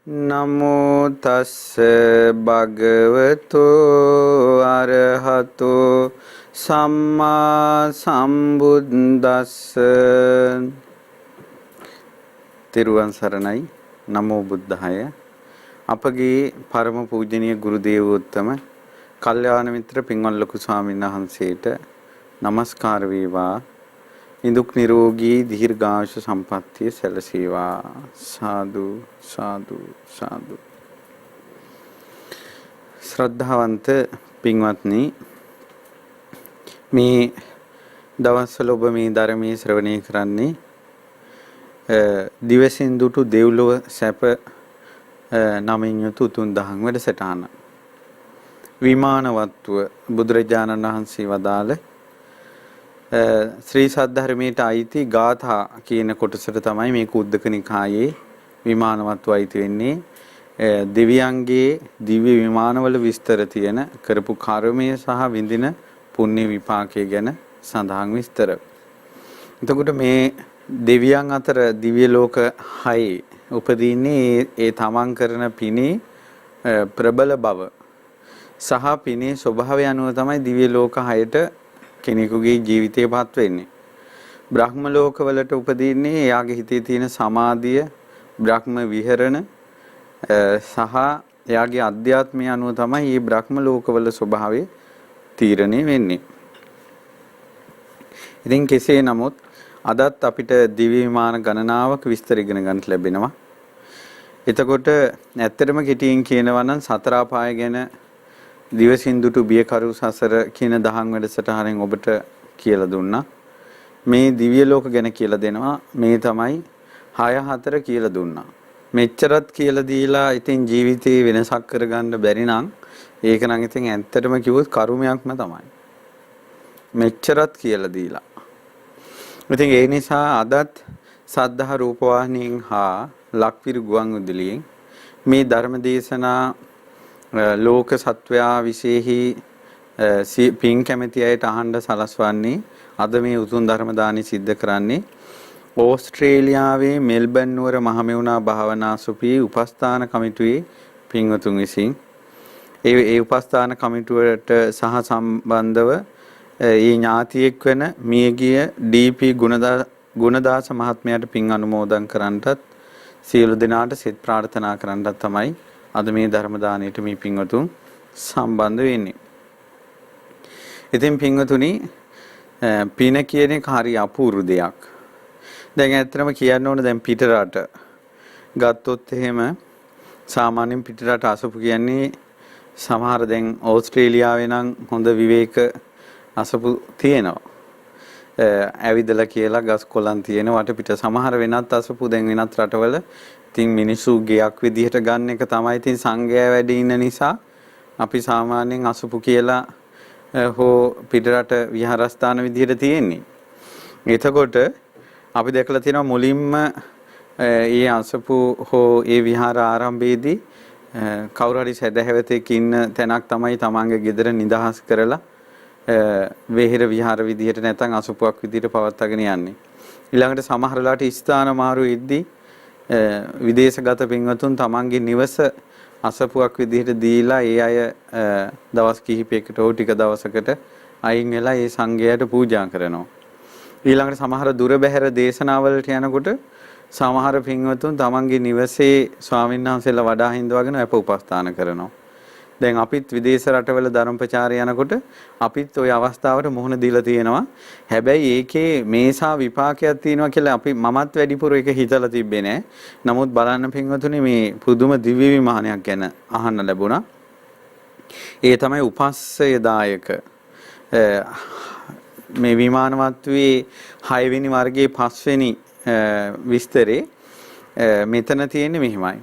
නමෝ තස්ස භගවතු අරහතෝ සම්මා සම්බුද්දස්ස. තෙරුවන් සරණයි. නමෝ බුද්ධාය. අපගේ පරම පූජනීය ගුරු දේවෝත්තම කල්යාණ මිත්‍ර පින්වත් ලොකු ස්වාමීන් වහන්සේට নমස්කාර වේවා. නිදුක් නිරෝගී දීර්ඝායුෂ සම්පන්නිය සැලසේවා. සාදු සාදු සාදු. ශ්‍රද්ධාවන්ත පින්වත්නි, මේ දවස්වල ඔබ මේ ධර්මයේ ශ්‍රවණය කරන්නේ දිවසින් දුටු දෙව්ලොව සැප නමින් යුතු උතුම් දහම් වැඩසටහන. විමානවත්ව බුදුරජාණන් වහන්සේ වදාළ ශ්‍රී සද්ධර්මයට අයිති ගාථා කියන කොටසට තමයි මේ කුද්දක නිකායේ විමානවත්ව අයිති වෙන්නේ. දෙවියන්ගේ දිව්‍ය විමානවල විස්තර තියෙන කරපු කර්මය සහ විඳින පුණ්‍ය විපාකය ගැන සඳහන් විස්තර. එතකොට මේ දෙවියන් අතර දිව්‍ය ලෝක 6 උපදින්නේ ඒ තමන් කරන පිනේ ප්‍රබල බව සහ පිනේ ස්වභාවය අනුව තමයි දිව්‍ය ලෝක 6ට කෙනෙකුගේ ජීවිතය පත් වෙන්නේ. බ්‍රහ්ම ලෝකවලට උපදින්නේ එයාගේ හිතේ තියෙන සමාධිය, බ්‍රහ්ම විහරණ සහ එයාගේ අධ්‍යාත්මය අනුව තමයි මේ බ්‍රහ්ම ලෝකවල ස්වභාවය තීරණය වෙන්නේ. ඉතින් කෙසේ නමුත් අදත් අපිට දිව්‍ය විමාන ගණනාවක විස්තර ඉගෙන ගන්න ලැබෙනවා. එතකොට ඇත්තටම කෙටියෙන් කියනවා නම් සතර අපාය ගැන දිවසින් දුටු බියකරු සසර කියන දහම් වැඩසටහනෙන් ඔබට කියලා දුන්නා. මේ දිව්‍ය ලෝක ගැන කියලා දෙනවා. මේ තමයි 6-4 කියලා දුන්නා. මෙච්චරත් කියලා දීලා ඉතින් ජීවිතේ වෙනසක් කරගන්න බැරි නම් ඒක නම් ඉතින් ඇත්තටම කිව්වොත් කර්මයක්ම තමයි. මෙච්චරත් කියලා දීලා. ඉතින් ඒ නිසා අදත් සද්ධා රූපවාහිනියෙන් හා ලක්විරු ගුවන් විදුලියෙන් මේ ධර්ම දේශනා ලෝක සත්වයා විශේෂයි පින් කැමැති අයට අහන්න සලස්වන්නේ. අද මේ උතුම් ධර්ම දානි සිද්ධ කරන්නේ ඕස්ට්‍රේලියාවේ මෙල්බන් නුවර මහමෙවුනා භාවනා සුපී උපස්ථාන කමිටුවේ පින්වතුන් විසින් ඒ උපස්ථාන කමිටුවට සහ සම්බන්ධව ඒ ඥාතියෙක් වෙන මියගිය ඩී.පී. ගුණදාස මහත්මයාට පින් අනුමෝදන් කරන්නටත් සියලු දෙනාට සිත ප්‍රාර්ථනා කරන්නටත් තමයි අද මේ ධර්ම දානයට මේ පින්වතුන් සම්බන්ධ වෙන්නේ. ඉතින් පින්වතුනි, පින කියන එක හරි අපූර්ව දෙයක්. දැන් ඇත්තටම කියන්න ඕන දැන් පිටරට ගත්තොත් එහෙම සාමාන්‍යයෙන් පිටරට අසපු කියන්නේ සමහර දැන් ඕස්ට්‍රේලියාවේ නම් හොඳ විවේක අසපු තියෙනවා. ඇවිදලා කියලා ගස් කොළන් තියෙන වටපිට සමහර වෙනත් අසපු දැන් වෙනත් රටවල ඉතින් මිනිස්සු ගෙයක් විදිහට ගන්න එක තමයි ඉතින් සංඝයා වැඩි ඉන්න නිසා අපි සාමාන්‍යයෙන් අසපු කියලා හෝ පිටරට විහාරස්ථාන විදිහට තියෙන්නේ. එතකොට අපි දැකලා තියෙනවා මුලින්ම ඒ අසපු හෝ ඒ විහාර ආරම්භයේදී කවුරු හරි සැදැහැවතෙක් ඉන්න තැනක් තමයි තමන්ගේ ගෙදර නිදහස් කරලා වෙහෙර විහාර විදිහට නැත්නම් අසපුවක් විදිහට පවත්වාගෙන යන්නේ. ඊළඟට සමහර වෙලාවට ස්ථාන මාරු වෙද්දී විදේශගත පින්වතුන් තමන්ගේ නිවස අසපුවක් විදිහට දීලා ඒ අය දවස් කිහිපයකට හෝ ටික දවසකට අයින් වෙලා ඒ සංඝයාට පූජා කරනවා. ඊළඟට සමහර දුර බැහැර දේශනාවලට යනකොට සමහර පින්වතුන් තමන්ගේ නිවසේ ස්වාමීන් වහන්සේලා වඩා හිඳවගෙන අප උපස්ථාන කරනවා. දැන් අපිත් විදේශ රටවල ධර්ම ප්‍රචාරය යනකොට අපිත් ওই අවස්ථාවට මුහුණ දීලා තියෙනවා. හැබැයි ඒකේ මේසා විපාකයක් තියෙනවා කියලා අපි මමත් වැඩිපුර ඒක හිතලා තිබ්බේ නෑ. නමුත් බලන්න පින්වතුනි, මේ පුදුම දිව්‍ය විමානයක් ගැන අහන්න ලැබුණා. ඒ තමයි උපස්සයදායක. මේ විමානවත්වයේ 6 වෙනි වර්ගයේ 5 වෙනි විස්තරේ මෙතන තියෙන්නේ මෙහිමයි.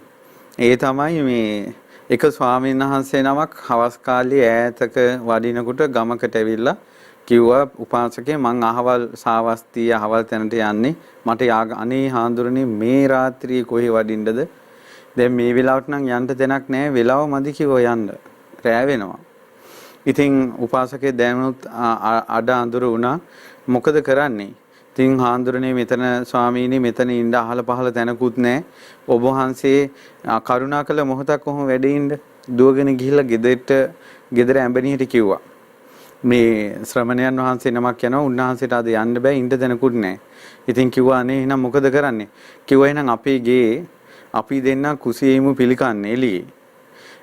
ඒ තමයි මේ එක ස්වාමීන් වහන්සේ නමක් හවස් කාලේ ඈතක වඩිනකොට ගමකට ඇවිල්ලා කිව්වා, උපාසකේ මං අහවල් සාවස්තිය අහවල් තැනට යන්නේ. මට අනේ හාඳුරනේ මේ රාත්‍රියේ කොහේ වඩින්නද? දැන් මේ වෙලාවට නම් යන්න දෙයක් නැහැ. වෙලාව මදි කිව්වා යන්න. රැ වෙනවා. ඉතින් උපාසකේ දැනුත් අඩ අඳුර වුණා. මොකද කරන්නේ? තින් හාන්දුරනේ මෙතන ස්වාමීනි මෙතන ඉන්න අහල පහල තැනකුත් නැහැ. ඔබ වහන්සේ කරුණාකර මොහොතක් කොහොම වැඩ ඉන්න දුවගෙන ගිහිල්ලා ගෙදර ඇඹණියට කිව්වා. මේ ශ්‍රමණයන් වහන්සේ නමක් යනවා උන්වහන්සේට අද යන්න බෑ ඉන්න තැනකුත් නැහැ. ඉතින් කිව්වා අනේ එහෙනම් මොකද කරන්නේ? කිව්වා එහෙනම් අපේ ගේ අපි දෙන්න කුසියෙමු පිළිකන්නේ එළියේ.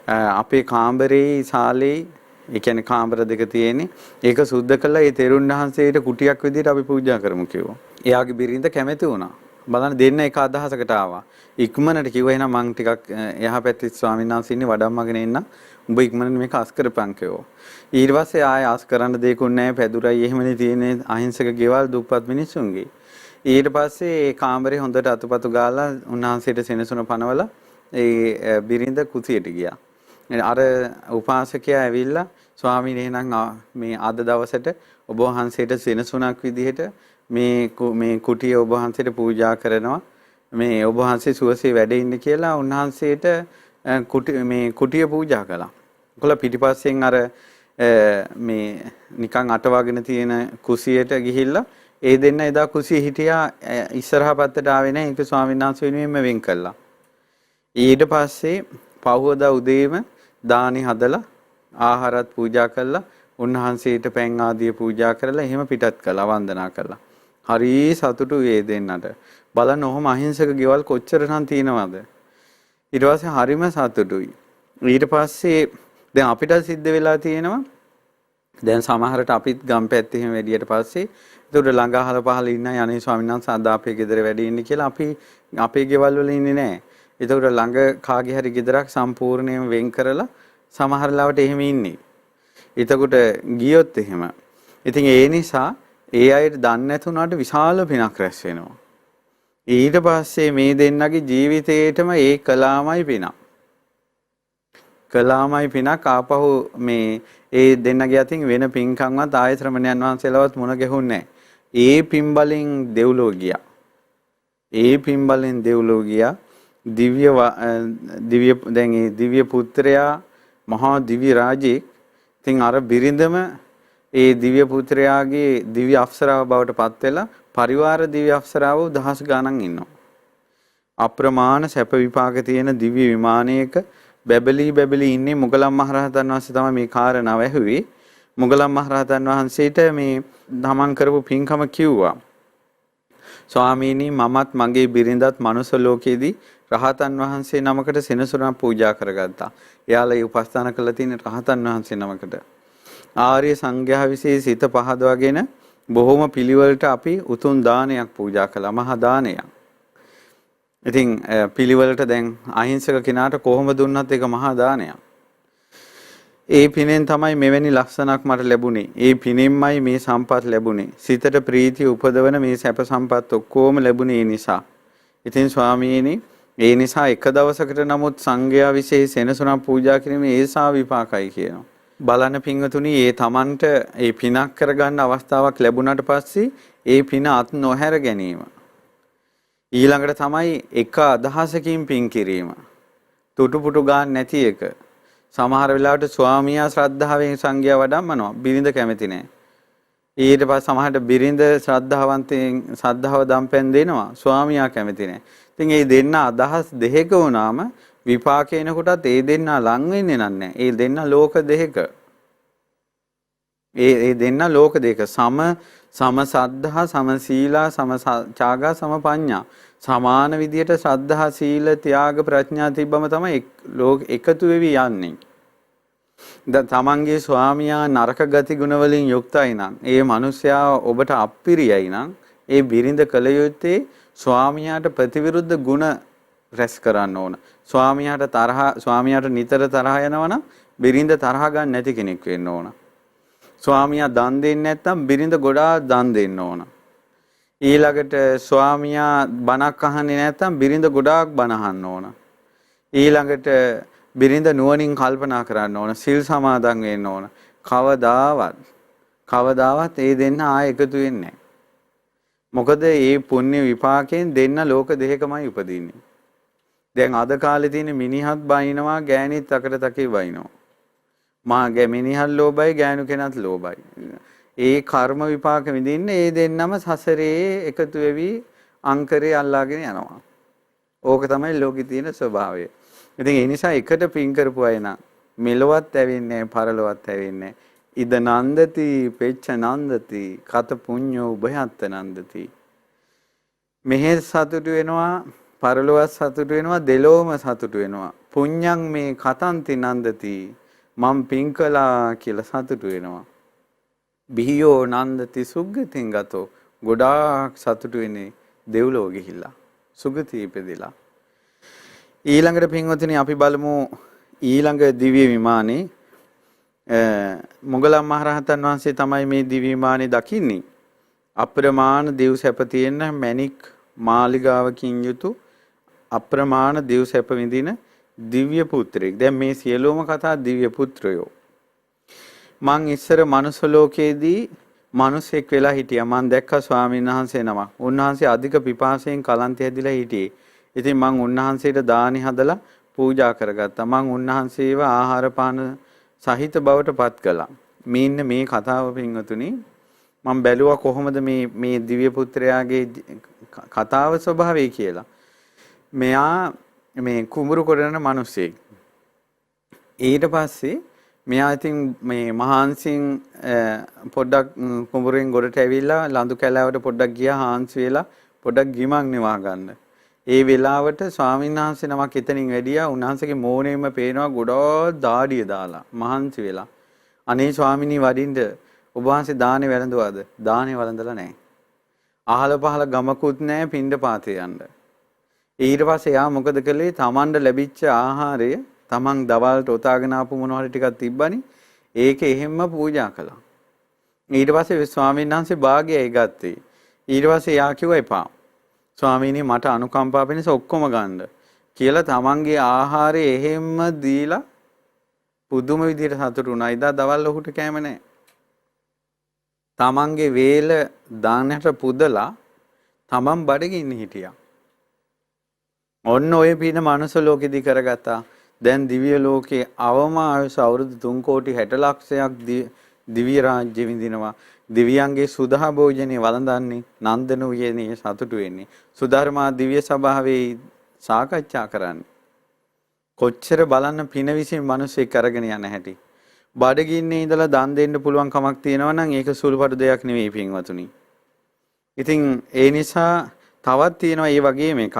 අපේ කාමරේ ශාලේ ඒ කියන්නේ කාමර දෙක තියෙන්නේ. ඒක සුද්ධ කළා ඒ තෙරුන් වහන්සේට කුටියක් විදිහට අපි පූජා කරමු කිව්වා. එයාගේ බිරිඳ කැමති වුණා. බලන්න දෙන්න එක අදහසකට ආවා. ඉක්මනට කිව්වා එහෙනම් මං ටිකක් එහා පැත්තේ ස්වාමීන් වහන්සේ ඉන්නේ වඩම්මගෙන එන්න. උඹ ඉක්මනට මේක අස් කරපන් කිව්වා. ඊට පස්සේ ආයෙ අස් කරන්න දෙයක්වත් නැහැ. පැදුරයි එහෙමනේ තියෙන්නේ අහිංසක ගෙවල් දුප්පත් මිනිස්සුන්ගේ. ඊට පස්සේ ඒ කාමරේ හොඳට අතුපතු ගාලා උන්වහන්සේට සෙනසුන පනවලා ඒ බිරිඳ කුසියට ගියා. අර උපාසකයා ඇවිල්ලා ස්වාමීන් එහෙනම් මේ අද දවසට ඔබ වහන්සේට සෙනසුනක් විදිහට මේ කුටිය ඔබ වහන්සේට පූජා කරනවා. මේ ඔබ වහන්සේ සුවසේ වැඩ ඉන්න කියලා උන්වහන්සේට කුටිය පූජා කළා. කොළ පිටිපස්සෙන් අර මේ නිකන් අටවගෙන තියෙන කුසියට ගිහිල්ලා ඒ දෙන්න එදා කුසියේ හිටියා ඉස්සරහා පැත්තට ආවේ නැහැ. ඒක ස්වාමීන් වහන්සේ වෙනුවෙන්ම වෙන් කළා. ඊට පස්සේ පහවදා උදේම දානි හදලා ආහාරත් පූජා කළා. උන්වහන්සේට පැන් ආදිය පූජා කරලා එහෙම පිටත් කළා වන්දනා කළා. හරි සතුටු ඒ දෙන්නට. බලන්න ඔහොම අහිංසක ගෙවල් කොච්චරනම් තියෙනවද? ඊට පස්සේ හරිම සතුටුයි. ඊට පස්සේ දැන් අපිට සිද්ධ වෙලා තියෙනවා දැන් සමහරට අපිත් ගම් පැත්තේ එහෙම වැඩියට පස්සේ ඒකට ළඟ අහල පහල ඉන්න යන්නේ ස්වාමීන් වහන්සේ අද අපේ ගෙදර වැඩ ඉන්නේ කියලා අපි අපේ ගෙවල් වල ඉන්නේ නැහැ. ඒකට ළඟ කාගේ හරි ගෙදරක් සම්පූර්ණයෙන්ම වෙන් කරලා සමහර ලාවට එහෙම ඉන්නේ. එතකොට ගියොත් එහෙම. ඉතින් ඒ නිසා ඒ අයට දන්නේ නැතුණාට විශාල පිනක් රැස් වෙනවා. ඊට පස්සේ මේ දෙන්නගේ ජීවිතේටම ඒ කලාමයි පිනක්. කලාමයි පිනක් ආපහු මේ ඒ දෙන්නගේ අතින් වෙන පින්කම්වත් ආය ශ්‍රමණයන් වහන්සේලවත් මුණ ගැහුන්නේ නැහැ. ඒ පින්බලෙන් දෙව්ලෝ ගියා. ඒ පින්බලෙන් දෙව්ලෝ ගියා. දිව්‍ය පුත්‍රයා මහා දිව්‍ය රාජෙක්. ඉතින් අර බිරිඳම ඒ දිව්‍ය පුත්‍රයාගේ දිව්‍ය අප්සරාව බවට පත් වෙලා පරිවාර දිව්‍ය අප්සරාව දහස් ගණන් ඉන්නවා. අප්‍රමාණ සැප විපාක තියෙන දිව්‍ය විමානයක බැබලී ඉන්නේ මුගලන් මහරහතන් වහන්සේ තමයි මේ කාරණාව ඇහුවේ. මුගලන් මහරහතන් වහන්සේට මේ තමන් කරපු පින්කම කිව්වා. ස්වාමීනි මමත් මගේ බිරිඳත් මනුස්ස ලෝකයේදී රහතන් වහන්සේ නමකට සෙනසුරක් පූජා කරගත්තා. එයාලා උපස්ථාන කළ තියෙන රහතන් වහන්සේ නමකට. ආර්ය සංඝයා විසින් සිත පහදවාගෙන බොහොම පිළිවෙලට අපි උතුම් දානයක් පූජා කළා. මහා දානයක්. ඉතින් පිළිවෙලට දැන් අහිංසක කෙනාට කොහොම දුන්නත් ඒක මහා දානයක්. ඒ පිනෙන් තමයි මෙවැනි ලක්ෂණක් මට ලැබුණේ. ඒ පිනෙන්මයි මේ සම්පත් ලැබුණේ. සිතට ප්‍රීතිය උපදවන මේ සැප සම්පත් ඔක්කොම ලැබුණේ ඒ නිසා. ඉතින් ස්වාමීනි ඒ නිසා එක දවසකට නමුත් සංඝයා විශේෂ සෙනසුනක් පූජා කිරීමේ ඒසා විපාකයි කියනවා. බලන්න පින්වතුනි ඒ තමන්ට ඒ පිනක් කරගන්න අවස්ථාවක් ලැබුණාට පස්සේ ඒ පින අත් නොහැර ගැනීම. ඊළඟට තමයි එක අදහසකින් පින් කිරීම. තුටුපුටු ගන්න නැති එක. සමහර වෙලාවට ස්වාමියා ශ්‍රද්ධාවෙන් සංඝයා වඩම්මනවා. බිරිඳ කැමති නැහැ. ඊට පස්සේ සමහරට බිරිඳ ශ්‍රද්ධාවන්තයෙන් ශ්‍රද්ධාව දම්පැන් දෙනවා. ස්වාමියා කැමති නැහැ. ඉතින් මේ දෙන්න අදහස් දෙක වුණාම විපාක එනකොටත් ඒ දෙන්න ලං වෙන්නේ නැහැ. ඒ දෙන්න ලෝක දෙක. ඒ දෙන්න ලෝක දෙක සම සද්ධා සම සීලා සම ත්‍යාගා සම පඤ්ඤා සමාන විදියට ශ්‍රද්ධා සීල ත්‍යාග ප්‍රඥා තිබ්බම තමයි එකතු වෙවි යන්නේ. දැන් තමන්ගේ ස්වාමියා නරක ගති ගුණ වලින් යුක්තයි නම් ඒ මිනිසයා ඔබට අප්පිරියයි නම් ඒ බිරිඳ කල යුත්තේ ස්වාමියාට ප්‍රතිවිරුද්ධ ගුණ රැස් කරන්න ඕන. ස්වාමියාට නිතර තරහ යනවනම් බිරිඳ තරහ ගන්න නැති කෙනෙක් වෙන්න ඕන. ස්වාමියා දන් දෙන්නේ නැත්නම් බිරිඳ ගොඩාක් දන් දෙන්න ඕන. ඊළඟට ස්වාමියා බණක් අහන්නේ නැත්නම් බිරිඳ ගොඩාක් බණ අහන්න ඕන. ඊළඟට බිරිඳ නුවණින් කල්පනා කරන්න ඕන. සිල් සමාදන් වෙන්න ඕන. කවදාවත් ඒ දෙන්න ආයෙ එකතු වෙන්නේ නැහැ. මොකද මේ පුණ්‍ය විපාකයෙන් දෙන්න ලෝක දෙකමයි උපදින්නේ. දැන් අද කාලේ තියෙන මිනිහත් බයිනවා ගෑණිත් අකට තකේ බයිනවා. මිනිහත් ලෝභයි ගෑනු කෙනත් ලෝභයි. ඒ කර්ම විපාක විඳින්න ඒ දෙන්නම සසරේ එකතු වෙවි අංකරේ අල්ලාගෙන යනවා. ඕක තමයි ලෝකේ තියෙන ස්වභාවය. ඉතින් ඒ නිසා එකට පින් කරපු අය නම් මෙලොවත් ඇවෙන්නේ පරලොවත් ඇවෙන්නේ. ඉද නන්දති පෙච්ච නන්දති කත පුඤ්ඤෝ උභයත්ත නන්දති. මෙහෙ සතුටු වෙනවා පරලොවත් සතුටු වෙනවා දෙලොවම සතුටු වෙනවා. පුඤ්ඤං මේ කතන්ති නන්දති මම් පින් කළා කියලා සතුටු වෙනවා. බිහියෝ නන්දති සුග්ගතින් ගතෝ ගොඩාක් සතුටු වෙන්නේ දෙව්ලොව ගිහිල්ලා සුගතිය ඉපදිලා. ඊළඟට පින්වතුනි අපි බලමු ඊළඟ දිව්‍ය විමානේ මොගලන් මහරහතන් වහන්සේ තමයි මේ දිව්‍ය විමානේ දකින්නේ. අප්‍රමාණ දිව් සැප තියෙන මැණික් මාලිගාවකින් යුතු අප්‍රමාණ දිව් සැප විඳින දිව්‍ය පුත්‍රයෙක්. දැන් මේ සියලුම කතා දිව්‍ය පුත්‍රයෝ. මං ඉස්සර මනුස්ස ලෝකයේදී මිනිසෙක් වෙලා හිටියා. මං දැක්කා ස්වාමීන් වහන්සේ නමක්. උන්වහන්සේ අධික පිපාසයෙන් කලන්තය ඇදිලා හිටියේ. ඉතින් මං උන්වහන්සේට දානි හදලා පූජා කරගත්තා. මං උන්වහන්සේව ආහාර පාන සහිත බවට පත් කළා. මේ කතාව පින්වතුනි මම බැලුවා කොහොමද මේ දිව්‍ය පුත්‍රයාගේ කතාව ස්වභාවය කියලා. මෙයා මේ කුඹුරු කරන මිනිසෙක්. ඊට පස්සේ මෙයා ඉතින් මේ මහාන්සින් පොඩ්ඩක් කුඹුරෙන් ගොඩට ඇවිල්ලා ලඳු කැලෑවට පොඩ්ඩක් ගියා හාන්සි වෙලා පොඩ්ඩක් ගිමක් නිවා ගන්න. ඒ වෙලාවට ස්වාමීන් වහන්සේ නමක් එතනින් වැඩියා. උන්වහන්සේගේ මෝණයෙම පේනවා ගොඩක් දාඩිය දාලා මහන්සි වෙලා. අනේ ස්වාමිනී වඩින්න ඔබ වහන්සේ දානේ වැළඳුවාද? දානේ වළඳලා නැහැ. අහල පහල ගමකුත් නැහැ පින්ඩ පාතේ යන්න. ඊට පස්සේ යා මොකද කළේ? තමන්ට ලැබිච්ච ආහාරය තමන් දවල්ට ඔතාගෙන ආපු මොනවා හරි ටිකක් තිබ්බනි. ඒක එහෙම්ම පූජා කළා. ඊට පස්සේ ස්වාමීන් වහන්සේ භාගයයි ගත්තේ. ඊට පස්සේ යා කිව්වා එපා. ස්වාමීනි මට අනුකම්පා වෙනස ඔක්කොම ගන්න කියලා තමන්ගේ ආහාරය එහෙම්ම දීලා පුදුම විදිහට සතුටු වුණා. ඉදා දවල් ඔහුට කැම නැහැ. තමන්ගේ වේල දාන්නට පුදලා තමන් බඩගින්න හිටියා. ඔන්න ඔය පින මනුස්ස ලෝකෙදී කරගත්තා. දැන් දිව්‍ය ලෝකේ අවම ආයුෂ අවුරුදු 3 කෝටි 60 ලක්ෂයක් දිව්‍ය රාජ්‍ය විඳිනවා. දිව්‍යයන්ගේ සුදා භෝජනේ වළඳන්නේ නන්දන උයනේ සතුටු වෙන්නේ. සුධර්මා දිව්‍ය සභාවේ සාකච්ඡා කරන්නේ. කොච්චර බලන්න පින විසින් මිනිස්සෙක් අරගෙන යන හැටි. බඩගින්නේ ඉඳලා දන් දෙන්න පුළුවන් කමක් තියෙනවා නම් ඒක සුළුපටු දෙයක් නෙවෙයි පින්වතුනි. ඉතින් ඒ නිසා තවත් තියෙනවා ඒ වගේම එකක්.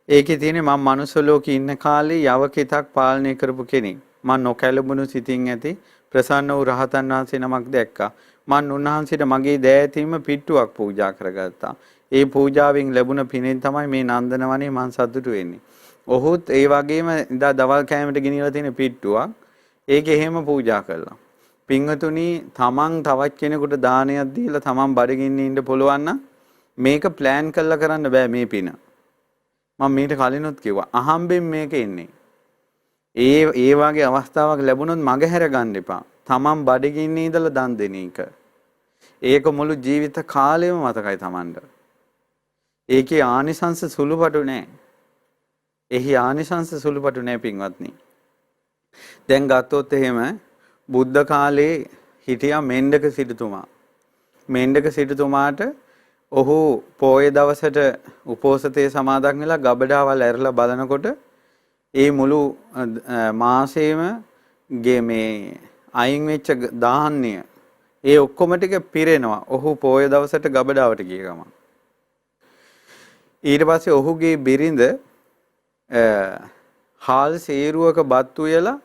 ඒකේ තියෙන්නේ මම මනුස්ස ලෝකේ ඉන්න කාලේ යවකෙතක් පාලනය කරපු කෙනෙක්. මම නොකැලඹුණු සිතින් ඇති ප්‍රසන්න වූ රහතන් වහන්සේ නමක් දැක්කා. මම උන්වහන්සේට මගේ දෑතීම පිට්ටුවක් පූජා කරගත්තා. ඒ පූජාවෙන් ලැබුණ පිනෙන් තමයි මේ නන්දනවනේ මම සතුටු වෙන්නේ. ඔහුත් ඒ වගේම ඉදා දවල් කෑමට ගෙනියලා තියෙන පිට්ටුවක් ඒක එහෙම පූජා කළා. පින්වතුනි තමන් තවත් කෙනෙකුට දානයක් දීලා තමන් බඩගින්න ඉන්න පුළුවන් නම් මේක ප්ලෑන් කරලා කරන්න බෑ මේ පින. මම මීට කලිනුත් කිව්වා අහම්බෙන් මේක එන්නේ. ඒ වගේ අවස්ථාවක් ලැබුණොත් මගහැර ගන්න එපා. තමන් බඩගින්නේ ඉඳලා දන් දෙන එක. ඒක මුළු ජීවිත කාලෙම මතකයි තමන්ට. ඒකේ ආනිසංස සුළුපටු නෑ. එහි ආනිසංස සුළුපටු නෑ පින්වත්නි. දැන් ගත්තොත් එහෙම බුද්ධ කාලේ හිටියා මෙණ්ඩක සිටුතුමා. මෙණ්ඩක සිටුතුමාට ඔහු පොය දවසට උපෝසතේ සමාදන් වෙලා ගබඩාවල් ඇරලා බලනකොට ඒ මුළු මාසෙම මේ අයින් වෙච්ච ධාන්‍ය ඒ ඔක්කොම ටික පිරෙනවා. ඔහු පොය දවසට ගබඩාවට ගිය ගමන්. ඊට පස්සේ ඔහුගේ බිරිඳ හාල් සේරුවක බත් උයලා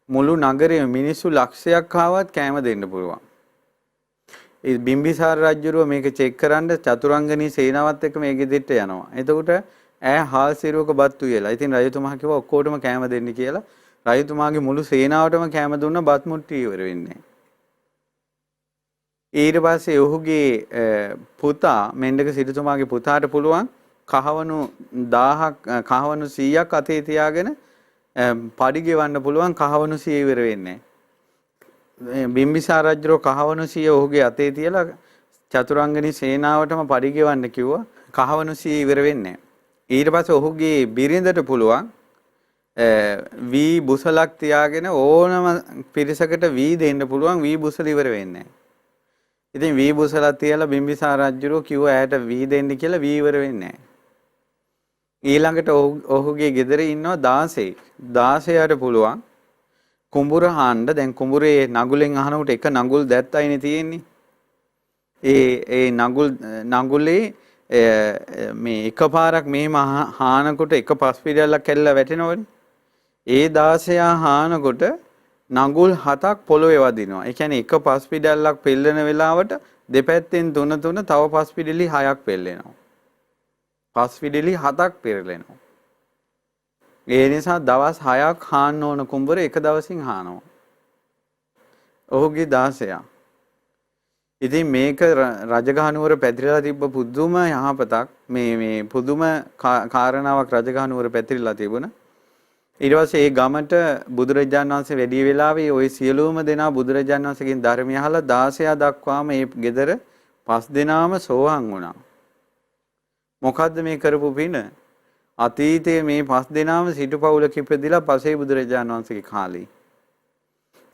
මුළු නගරේ මිනිස්සු ලක්ෂයක් ආවත් කෑම දෙන්න පුළුවන්. ඒ බිම්බිසාර රජුරුව මේක චෙක් කරන්න චතුරංගනී සේනාවත් එක්ක මේ ගෙදෙට්ට යනවා. එතකොට ඈ හාල් සේරුවක බත් උයලා. ඉතින් රජතුමා කිව්වා ඔක්කොටම කෑම දෙන්න කියලා. රජතුමාගේ මුළු සේනාවටම කෑම දුන්නා බත් මුට්ටිය ඉවර වෙන්නේ. ඊට පස්සේ ඔහුගේ පුතා මෙණ්ඩක සිටුතුමාගේ පුතාට පුළුවන් කහවණු 1000ක් කහවණු 100ක් අතේ තියාගෙන පඩි ගෙවන්න පුළුවන් කහවණු 100 ඉවර වෙන්නේ. බිම්බිසාර රජුරෝ කහවණු 100 ඔහුගේ අතේ තියලා චතුරංගනී සේනාවටම පඩි ගෙවන්න කිව්වා. කහවණු 100 ඉවර වෙන්නේ. ඊට පස්සේ ඔහුගේ බිරිඳට පුළුවන් වී බුසලක් තියාගෙන ඕනම පිරිසකට වී දෙන්න පුළුවන් වී බුසල ඉවර වෙන්නේ නැහැ. ඉතින් වී බුසලක් තියලා බිම්බිසාර රජුරෝ කිව්වා ඇයට වී දෙන්න කියලා වී ඉවර වෙන්නේ නැහැ. ඊළඟට ඔහුගේ ගෙදර ඉන්නවා 16. 16ට පුළුවන් කුඹුර හාන්න. දැන් කුඹුරේ නගුලෙන් අහනකොට එක නගුල් දැත්තයිනේ තියෙන්නේ. ඒ නගුලේ මේ එකපාරක් මෙහෙම හානකොට එක පස්පිඩල්ලක් කැල්ල වැටෙනවනේ. ඒ 16 හානකොට නගුල් 7ක් පොළොවේ වදිනවා. ඒ කියන්නේ එක පස්පිඩල්ලක් පෙල්ලෙන වෙලාවට දෙපැත්තෙන් තුන තව පස්පිඩලි 6ක් පෙල්ලෙනවා. පස්පිඩලි 7ක් පෙරලෙනවා. ඒ නිසා දවස් 6ක් හාන්න ඕන කුඹුර එක දවසින් හානවා. ඔහුගේ 16. ඉතින් මේක රජගහනුවර පැතිරලා තිබ්බ පුදුම යහපතක්. මේ පුදුම කාරණාවක් රජගහනුවර පැතිරලා තිබුණා. ඊට පස්සේ ඒ ගමට බුදුරජාණන් වහන්සේ වැඩි වෙලාවේ ওই සියලුම දෙනා බුදුරජාණන් වහන්සේගෙන් ධර්මය අහලා 16 දක්වාම මේ ගෙදර 5 දෙනාම සෝවාන් වුණා. මොකද්ද මේ කරපු පින? අතීතයේ මේ 5 දෙනාම සිටුපවුලක ඉපදිලා පසේ බුදුරජාණන් වහන්සේගේ කාලේ.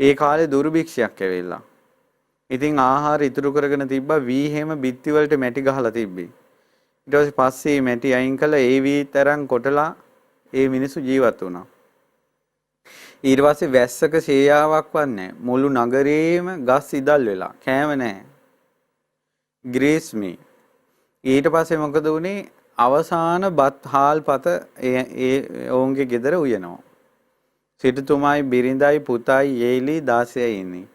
ඒ කාලේ දුර්භික්ෂයක් ඇවිල්ලා. ඉතින් ආහාර ඉතුරු කරගෙන තිබ්බා වී හැම බිත්ති වලට මැටි ගහලා තිබ්බේ. ඊට පස්සේ මැටි අයින් කළා ඒ වී තරම් කොටලා ඒ මිනිස්සු ජීවත් වුණා. ඊට පස්සේ වැස්සක ශේයාවක්වත් නැහැ. මුළු නගරේම ගස් ඉදල් වෙලා කෑම නැහැ. ග්‍රීස්මි. ඊට පස්සේ මොකද වුනේ? අවසාන බත් හාල් පත ඒ ඔවුන්ගේ ගෙදර උයනවා. සිටුතුමයි බිරිඳයි පුතයි යේලි 16 ඉන්නේ.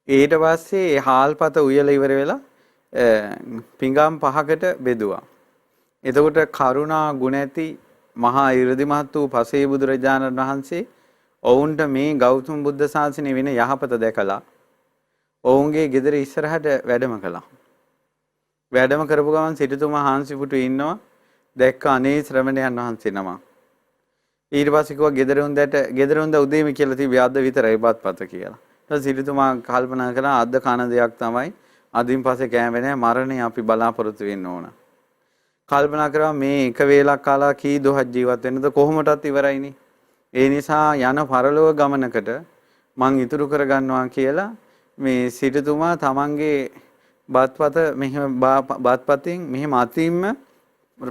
ඊට පස්සේ හාල් පත උයලා ඉවර වෙලා පිඟම් 5කට බෙදුවා. එතකොට කරුණා ගුණ ඇති මහා 이르දිමත් වූ පසේ බුදුරජාණන් වහන්සේ ඔවුන්ට මේ ගෞතම බුද්ධ ශාසනය වෙන යහපත දැකලා ඔවුන්ගේ ගෙදර ඉස්සරහට වැඩම කළා. වැඩම කරපු ගමන් සිටුතුමා හාන්සිපුටු ඉන්නවා. දැක්ක අනේ ශ්‍රමණයන් වහන්සේ නම. ඊට පස්සේ කිව්වා ගෙදර හොඳ උදේම කියලා තිබ්බේ අද විතරයි බත්පත කියලා. ඊට සිටුතුමා කල්පනා කළා අද කන දෙයක් තමයි අදින් පස්සේ කෑම නැහැ මරණය අපි බලාපොරොත්තු වෙන්න ඕන. කල්පනා කරා මේ එක වේලක් කාලා කී දොහක් ජීවත් වෙන්නද කොහොමටත් ඉවරයිනේ. ඒ නිසා යන පරලෝක ගමනකට මං ඉතුරු කර ගන්නවා කියලා මේ සිටුතුමා තමන්ගේ බත්පත මෙහෙම බත්පතින් මෙහෙම අතින්ම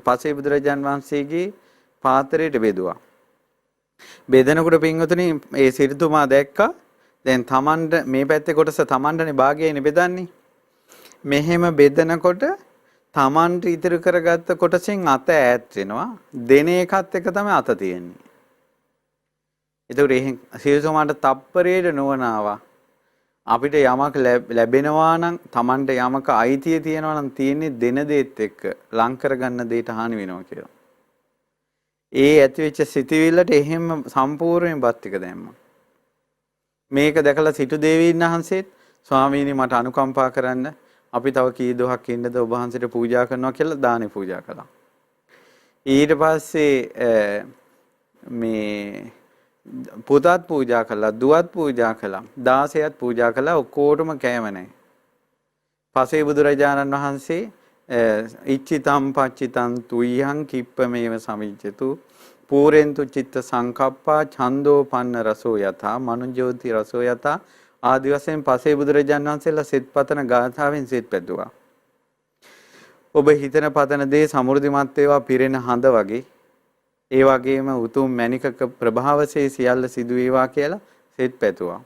පසේ බුදුරජාන් වහන්සේගේ පාත්‍රයට බෙදුවා. බෙදනකොට පින්වතුනි ඒ සිටුතුමා දැක්කා දැන් තමන්ට මේ පැත්තේ කොටස තමන්ටනේ භාගයනේ බෙදන්නේ. මෙහෙම බෙදනකොට තමන්ට ඉතුරු කරගත්ත කොටසෙන් අත ඈත් වෙනවා. දෙන එකත් එක තමයි අත තියෙන්නේ. ඒතකොට එහෙන් සිටුතුමාට තප්පරයට නොවනවා. අපිට යමක් ලැබෙනවා නම් තමන්ට යමක අයිතිය තියෙනවා නම් තියෙන්නේ දෙන දේත් එක්ක ලං කරගන්න දෙයට හානි වෙනවා කියලා. ඒ ඇතිවෙච්ච සිතිවිල්ලට එහෙම සම්පූර්ණයෙන් බත් ටික දැම්මා. මේක දැකලා සිටු දේවීන් වහන්සේත් ස්වාමීනි මට අනුකම්පා කරන්න අපි තව කී දොහක් ඉන්නද ඔබ වහන්සේට පූජා කරනවා කියලා දානේ පූජා කළා. ඊට පස්සේ මේ පුතත් පූජා කළා දුවත් පූජා කළා 16ත් පූජා කළා ඔක්කොටම කෑම නැහැ. පසේ බුදුරජාණන් වහන්සේ ඉච්ඡිතම් පච්චිතං තුයං කිප්පමේව සමිච්ඡතු පූරෙන්තු චිත්ත සංකප්පා ඡන්தோ පන්න රසෝ යතා මනුජ්‍යෝති රසෝ යතා ආදි වශයෙන් පසේ බුදුරජාණන් වහන්සේලා සෙත්පතන ගාථාවෙන් සෙත් පැතුවා. ඔබ හිතන පතන දේ සමෘද්ධිමත් වේවා පිරෙන හඳ වගේ ඒ වගේම උතුම් මණිකක ප්‍රභාවසේ සියල්ල සිදු වේවා කියලා සෙත් පැතුවා.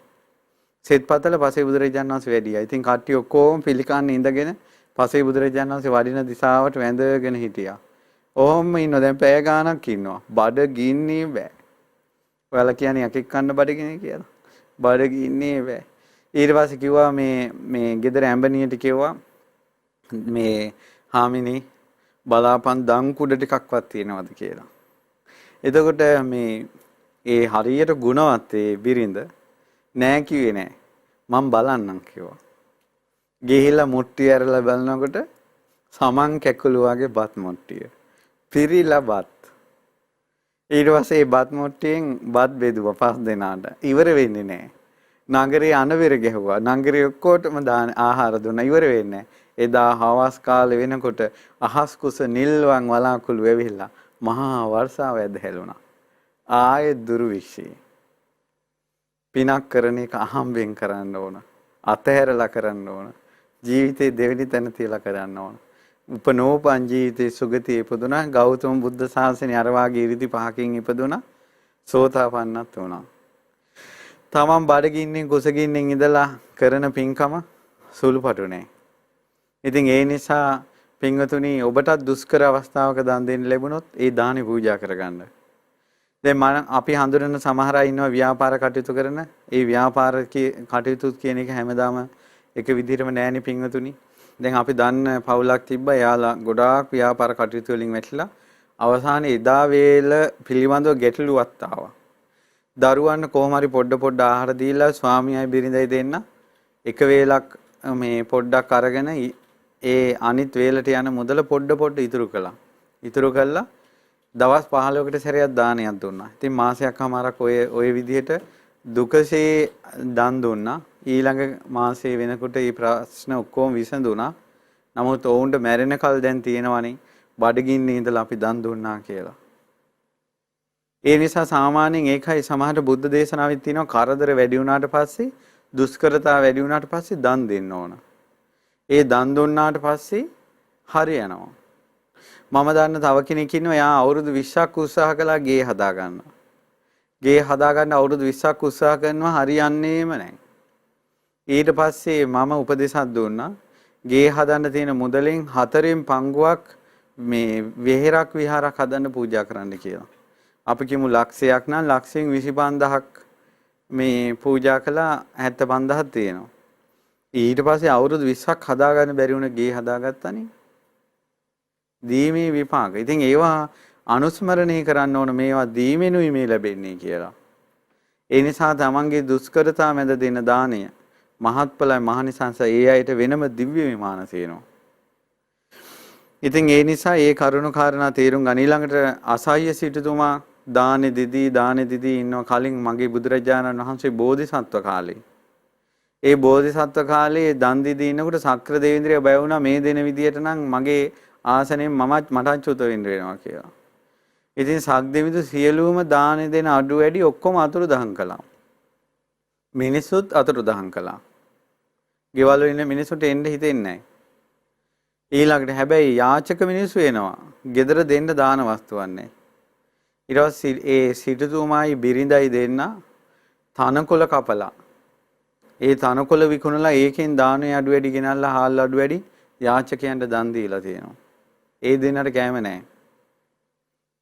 සෙත්පතල පසේ බුදුරජාණන් වහන්සේ වැඩියා. ඉතින් කට්ටිය ඔක්කොම පිළිකන්න ඉඳගෙන පසේ බුදුරජාණන් වහන්සේ වඩින දිශාවට වැඳගෙන හිටියා. ඔහොම ඉන්නවා දැන් පැය ගාණක් ඉන්නවා. බඩ ගින්නේ බෑ. ඔයාලා කියන්නේ යකෙක් කන්න බඩගිනේ කියලා. බඩ ගින්නේ බෑ. ඊට පස්සේ කිව්වා මේ ගෙදර ඇඹනියට කිව්වා මේ හාමිනේ බලාපන් දන් කුඩ ටිකක්වත් තියෙනවද කියලා. එතකොට මේ ඒ හරියට ගුණවත් ඒ බිරිඳ නෑ කිව්වේ නෑ. මම බලන්නම් කිව්වා. ගිහිල්ලා මුට්ටිය ඇරලා බලනකොට සමන් කැකුළු වගේ බත් මුට්ටිය. පිරිලා බත්. ඊට පස්සේ බත් මුට්ටියෙන් බත් බෙදුවා 5 දෙනාට. ඉවර වෙන්නේ නෑ. නගරේ අනබෙර ගැහුවා. නගරේ ඔක්කොටම දාන ආහාර දුන්නා. ඉවර වෙන්නේ නෑ. එදා හවස් කාලේ වෙනකොට අහස් කුස නිල්වන් වලාකුළු වෙවිලා මහා වර්ෂාව ඇද හැලුණා. ආයෙත් දුර්විශ්ෂේ. පිනක් කරන එක අහම්බෙන් කරන්න ඕන. අතහැරලා කරන්න ඕන. ජීවිතේ දෙවෙනි තැන තියලා කරන්න ඕන. උපනෝපන් ජීවිතේ සුගතිය ඉපදුනා. ගෞතම බුද්ධ ශාසනය අර වාගේ ඉරිදි පහකින් ඉපදුනා. සෝතාපන්නත් වුණා. තමන් බඩගින්නෙන් කුසගින්නෙන් ඉඳලා කරන පින්කම සුළුපටු නෑ. ඉතින් ඒ නිසා පින්වතුනි ඔබටත් දුෂ්කර අවස්ථාවක දන් දෙන්න ලැබුණොත් ඒ දානි පූජා කරගන්න. දැන් අපි හඳුනන සමහර අය ඉන්නවා ව්‍යාපාර කටයුතු කරන. ඒ ව්‍යාපාර කටයුතු කියන එක හැමදාම එක විදිහටම නෑනේ පින්වතුනි. දැන් අපි දන්න පවුලක් තිබ්බා. එයාලා ගොඩාක් ව්‍යාපාර කටයුතු වලින් වැටිලා අවසානයේ එදා වේල පිළිබඳව ගැටලුවක් ආවා. දරුවන්ට කොහොම හරි පොඩ ආහාර දීලා ස්වාමියායි බිරිඳයි දෙන්න එක වේලක් මේ පොඩ්ඩක් අරගෙන ඒ අනිත් වේලට යන මුදල පොඩ ඉතුරු කළා. ඉතුරු කළා දවස් 15කට සැරයක් දානයක් දුන්නා. ඉතින් මාසයක්මාරක් ඔය විදිහට දුකසේ දන් දුන්නා. ඊළඟ මාසේ වෙනකොට මේ ප්‍රශ්න ඔක්කොම විසඳුණා. නමුත් ඔවුන්ට මැරෙනකල් දැන් තියෙනවනේ බඩගින්නේ ඉඳලා අපි දන් දුන්නා කියලා. ඒ නිසා සාමාන්‍යයෙන් ඒකයි සමහර බුද්ධ දේශනාවෙත් තියෙනවා කරදර වැඩි වුණාට පස්සේ දුෂ්කරතා වැඩි වුණාට පස්සේ දන් දෙන්න ඕන. ඒ දන් දුන්නාට පස්සේ හරියනවා. මම දන්න තව කෙනෙක් ඉන්නවා එයා අවුරුදු 20ක් උත්සාහ කළා ගේ හදා ගන්න. ගේ හදා ගන්න අවුරුදු 20ක් උත්සාහ කරනවා හරියන්නේම නැහැ. ඊට පස්සේ මම උපදේශයක් දුන්නා ගේ හදන්න තියෙන මුදලෙන් 4න් පංගුවක් මේ වෙහෙරක් විහාරක් හදන්න පූජා කරන්න කියලා. අපි කියමු ලක්ෂයක් නම් ලක්ෂයෙන් 25000ක් මේ පූජා කළා 75000ක් තියෙනවා. ඊට පස්සේ අවුරුදු 20ක් හදාගන්න බැරි වුණ ගේ හදාගත්තානේ. දීමේ විපාක. ඉතින් ඒවා අනුස්මරණය කරන්න ඕන මේවා දීමෙනුයි මේ ලැබෙන්නේ කියලා. ඒ නිසා තමන්ගේ දුෂ්කරතා මැද දෙන දාණය මහත්ඵලයි මහනිසංස ඒ අයට වෙනම දිව්‍ය විමාන තියෙනවා. ඉතින් ඒ නිසා ඒ කරුණු කාරණා තේරුම් ගන්න. ඊළඟට අසහ්‍ය සිටුතුමා දානෙ දිදී ඉන්නවා කලින් මගේ බුදුරජාණන් වහන්සේ බෝධිසත්ව කාලේ. ඒ බෝධිසත්ව කාලේ දන් දීදී ඉන්නකොට සක්‍ර දේවේන්ද්‍රය බය වුණා මේ දෙන විදියට නම් මගේ ආසනෙන් මටත් චුත වෙන්න වෙනවා කියලා. ඉතින් සක්දෙවිඳු සියලුම දාන දෙන අඩු වැඩි ඔක්කොම අතුරුදහන් කළා. මිනිස්සුත් අතුරුදහන් කළා. ගෙවල් වල ඉන්න මිනිස්සුන්ට එන්න හිතෙන්නේ නැහැ. ඊළඟට හැබැයි යාචක මිනිස්සු එනවා. ගෙදර දෙන්න දාන වස්තුවක් නැහැ. ඊට පස්සේ ඒ සිටුතුමායි බිරිඳයි දෙන්න තනකොළ කපලා ඒ තනකොළ විකුණලා ඒකෙන් දානේ අඩු වැඩි ගෙනල්ලා හාල් අඩු වැඩි යාචකයන්ට දන් දීලා තියෙනවා. ඒ දෙන්නට කැම නැහැ.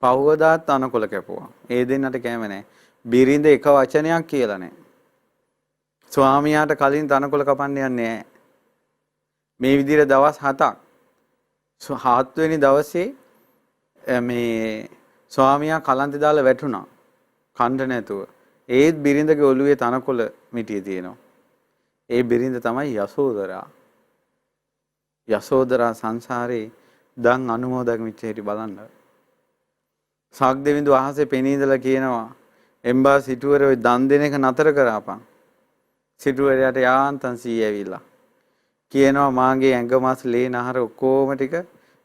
පවවදාත් තනකොළ කැපුවා. ඒ දෙන්නට කැම නැහැ. බිරිඳ එක වචනයක් කියලා නැහැ. ස්වාමියාට කලින් තනකොළ කපන්න යන්නේ නැහැ. මේ විදිහට දවස් 7ක් 7 වෙනි දවසේ මේ ස්වාමියා කලන්තේ දාලා වැටුණා. කණ්ඩ නැතුව. ඒත් බිරිඳගේ ඔළුවේ තනකොළ මිටිය තියෙනවා. ඒ බිරිඳ තමයි යසෝදරා. යසෝදරා සංසාරේ දන් අනුමෝදක වෙච්ච හැටි බලන්න. සක්දෙවිඳු අහසේ පෙනී ඉඳලා කියනවා එම්බා සිටුවරේ ওই දන් දෙන එක නතර කරාපන්. සිටුවරයාට යාන්තම් සී ඇවිල්ලා. කියනවා මාගේ ඇඟ මාස් ලේ නහර ඔක්කොම ටික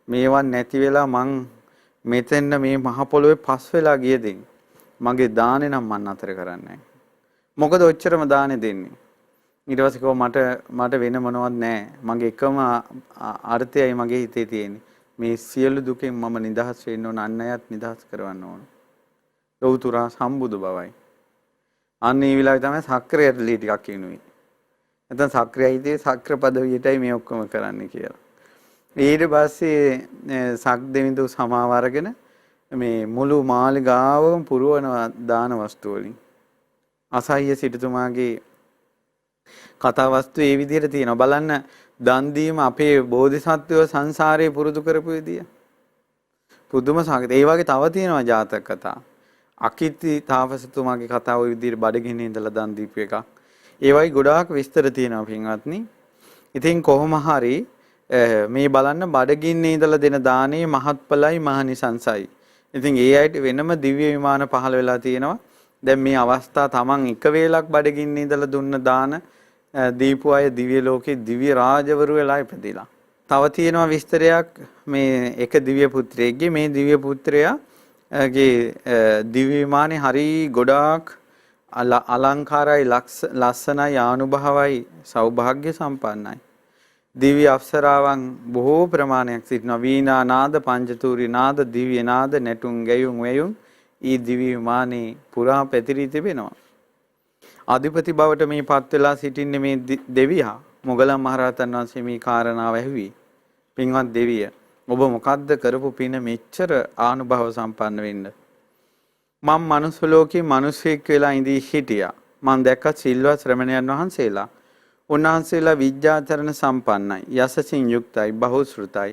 මේවන් නැති වෙලා මං මෙතෙන්න මේ මහ පොළොවේ පස් වෙලා ගියදින් මගේ දානේ නම් මන් නතර කරන්නේ නැහැ. මොකද ඔච්චරම දානේ දෙන්නේ. ඊට පස්සේ කෝ මට වෙන මොනවත් නැහැ. මගේ එකම අර්ථයයි මගේ හිතේ තියෙන්නේ. මේ සියලු දුකෙන් මම නිදහස් වෙන්න ඕන අන් අයත් නිදහස් කරවන්න ඕන. ලෞතුරා සම්බුදු බවයි. අන්න ඒ විලාවේ තමයි සක්‍රයට ලී ටිකක් කියනුවේ. නැත්නම් සක්‍රයයිදී සක්‍ර පදවියටයි මේ ඔක්කොම කරන්න කියලා. ඊට පස්සේ සක්දෙවිඳු සමාව අරගෙන මේ මුළු මාලිගාවම පුරවන දාන වස්තු වලින් අසහ්‍ය සිටුතුමාගේ කතා වස්තු ඒ විදිහට තියෙනවා. බලන්න දන් දීම අපේ බෝධිසත්වෝ සංසාරේ පුරුදු කරපු විදිය. පුදුම සාගත. ඒ වගේ තව තියෙනවා ජාතක කතා. අකිත්ති තාපසතුමාගේ කතාව ওই විදිහට බඩගින්නේ ඉඳලා දන් දීපු එකක්. ඒ වගේ ගොඩාක් විස්තර තියෙනවා පින්වත්නි. ඉතින් කොහොම හරි මේ බලන්න බඩගින්නේ ඉඳලා දෙන දානේ මහත්ඵලයි මහනිසංසයි. ඉතින් ඒ අයට වෙනම දිව්‍ය විමාන පහළ වෙලා තියෙනවා. දැන් මේ අවස්ථා තමන් එක වේලක් බඩගින්නේ ඉඳලා දුන්න දාන දීපු අය දිව්‍ය ලෝකේ දිව්‍ය රාජවරු වෙලා ඉපදිලා. තව තියෙනවා විස්තරයක් මේ එක දිව්‍ය පුත්‍රයෙක්ගේ මේ දිව්‍ය පුත්‍රයා ගේ දිව්‍ය විමානේ හරි ගොඩාක් අලංකාරයි ලස්සනයි ආනුභාවයි සෞභාග්‍ය සම්පන්නයි. දිව්‍ය අප්සරාවන් බොහෝ ප්‍රමාණයක් සිටිනවා. වීණා නාද, පංචතූරි නාද, දිව්‍ය නාද, නැටුම් ගැයුම් වැයුම් ඊ දිව්‍ය විමානේ පුරා පැතිරී තිබෙනවා. අධිපති බවට මේ පත් වෙලා සිටින්නේ මේ දෙවියා. මොගලන් මහරහතන් වහන්සේ මේ කාරණාව ඇහුවේ. පින්වත් දෙවිය, ඔබ මොකද්ද කරපු පින මෙච්චර ආනුභව සම්පන්න වෙන්න? මම මනුස්ස ලෝකේ මිනිසෙක් වෙලා ඉඳී හිටියා. මම දැක්ක සිල්වත් ශ්‍රමණයන් වහන්සේලා. උන්වහන්සේලා විද්‍යාචරණ සම්පන්නයි, යසසින් යුක්තයි, බහුශ්‍රුතයි.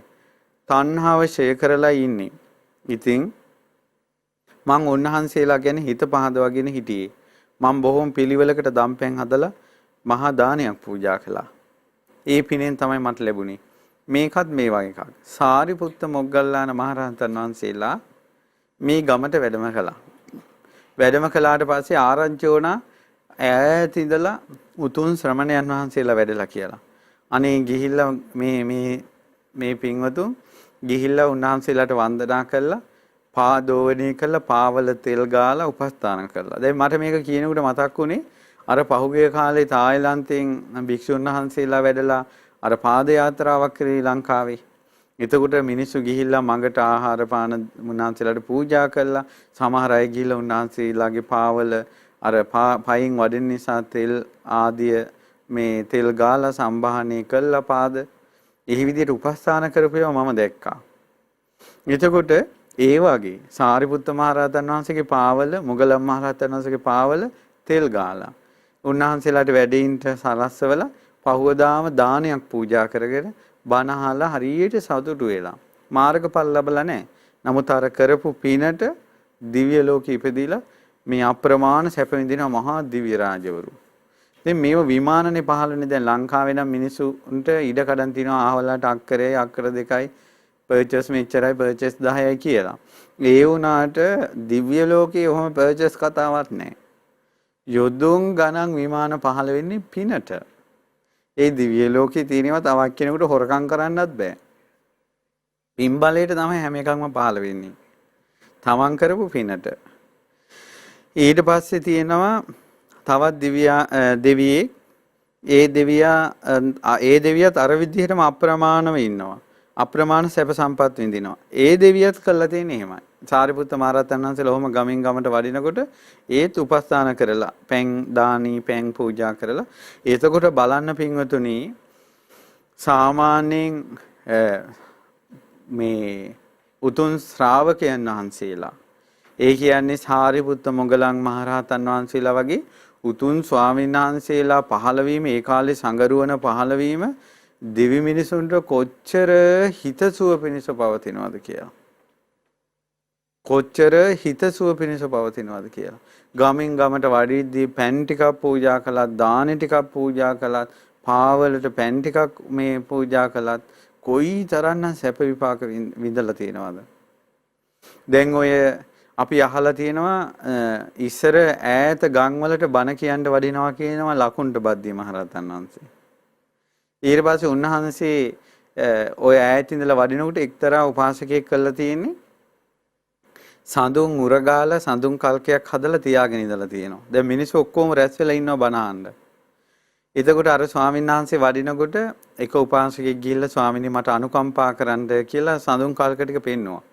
තණ්හාව ෂය කරලා ඉන්නේ. ඉතින් මම උන්වහන්සේලා ගැන හිත පහදවගෙන හිටියේ. මම බොහොම පිළිවෙලකට දම්පැන් හදලා මහා දානයක් පූජා කළා. ඒ පිනෙන් තමයි මට ලැබුණේ. මේකත් මේ වගේ එකක්. සාරිපුත්ත මොග්ගල්ලාන මහරහතන් වහන්සේලා මේ ගමට වැඩම කළා. වැඩම කළාට පස්සේ ආරංචි වුණා ඈත ඉඳලා උතුම් ශ්‍රමණයන් වහන්සේලා වැඩලා කියලා. අනේ ගිහිල්ලා මේ පින්වතුන් ගිහිල්ලා උන්වහන්සේලාට වන්දනා කළා, පාදෝවණී කළා, පාවල තෙල් ගාලා උපස්ථාන කළා. දැන් මට මේක කියනකොට මතක් වුණේ අර පහුගිය කාලේ තායිලන්තයෙන් භික්ෂුන් වහන්සේලා වැඩලා අර පාද යාත්‍රාවක් කරේ ලංකාවේ. එතකොට මිනිස්සු ගිහිල්ලා මඟට ආහාර පාන උන්වහන්සේලාට පූජා කළා. සමහර අය ගිහිල්ලා උන්වහන්සේලාගේ පාවල අර පයින් වඩින නිසා තෙල් ආදිය මේ තෙල් ගාලා සම්භාහණය කළා පාද. එහි විදිහට උපස්ථාන කරපේවා මම දැක්කා. එතකොට ඒ වගේ සාරිපුත්ත මහරහතන් වහන්සේගේ පාවල, මොගලන් මහරහතන් වහන්සේගේ පාවල තෙල් ගාලා උන්වහන්සේලාට වැඩින්ට සලස්සවලා පහුවදාම දානයක් පූජා කරගෙන බණ අහලා හරියට සතුටු වෙලා මාර්ගඵල ලැබලා නැහැ. නමුත් අර කරපු පිනට දිව්‍ය ලෝකෙ ඉපදිලා මේ අප්‍රමාණ සැප විඳින මහා දිව්‍ය රාජවරු. ඉතින් මේව විමානනේ පහළනේ. දැන් ලංකාවේ නම් මිනිස්සුන්ට ඉඩ කඩන් තියනවා ආවලට අක්කරේ අක්කර 2යි පර්චේස් මෙච්චරයි පර්චේස් 10යි කියලා. ඒ වුණාට දිව්‍ය ලෝකේ ඔහොම පර්චේස් කතාවක් නැහැ. යොදුන් ගණන් විමාන පහළ වෙන්නේ පිනට. ඒ දිව්‍ය ලෝකේ තියෙනවා තවක් කෙනෙකුට හොරකම් කරන්නත් බෑ. පින් බලයට තමයි හැම එකක්ම පහළ වෙන්නේ. තමන් කරපු පිනට. ඊට පස්සේ තියෙනවා තවත් දෙවියෙක්. ඒ දෙවියත් අර විදිහටම අප්‍රමාණව ඉන්නවා. අප්‍රමාණ සැප සම්පත් විඳිනවා. ඒ දෙවියත් කළා තියෙන්නේ එහෙමයි. සාරිපුත්ත මහරහතන් වහන්සේලා ඔහොම ගමින් ගමට වඩිනකොට ඒත් උපස්ථාන කරලා පැන් දානී පැන් පූජා කරලා එතකොට බලන්න පින්වතුනි සාමාන්‍යයෙන් මේ උතුම් ශ්‍රාවකයන් වහන්සේලා ඒ කියන්නේ සාරිපුත්ත මොගලන් මහරහතන් වහන්සේලා වගේ උතුම් ස්වාමීන් වහන්සේලා පහළ වීම ඒ කාලේ සංගරුවන පහළ වීම දිවි මිනිසුන්ට කොච්චර හිතසුව පිණිස පවතිනවද කියලා. කොච්චර හිතසුව පිණිස පවතිනවද කියලා. ගමින් ගමට වඩිද්දී පැන් ටිකක් පූජා කළත්, දාන ටිකක් පූජා කළත්, පාවලට පැන් ටිකක් මේ පූජා කළත් කොයි තරම්නම් සැප විපාක විඳලා තියෙනවද? දැන් ඔය අපි අහලා තියෙනවා ඉස්සර ඈත ගම් වලට බණ කියන්න වඩිනවා කියනවා ලකුණ්ඩ බද්දී මහරහතන් වහන්සේ. ඊට පස්සේ උන්වහන්සේ ඔය ඈත ඉඳලා වඩිනකොට එක්තරා උපාසකයෙක් කළා තියෙන්නේ සඳුන් උරගාලා සඳුන් කල්කයක් හදලා තියාගෙන ඉඳලා තියෙනවා. දැන් මිනිස්සු ඔක්කොම රැස් වෙලා ඉන්නවා බණ අහන්න. එතකොට අර ස්වාමීන් වහන්සේ වඩිනකොට එක උපාසකයෙක් ගිහිල්ලා ස්වාමීනි මට අනුකම්පා කරන්න කියලා සඳුන් කල්ක ටික පෙන්නුවා.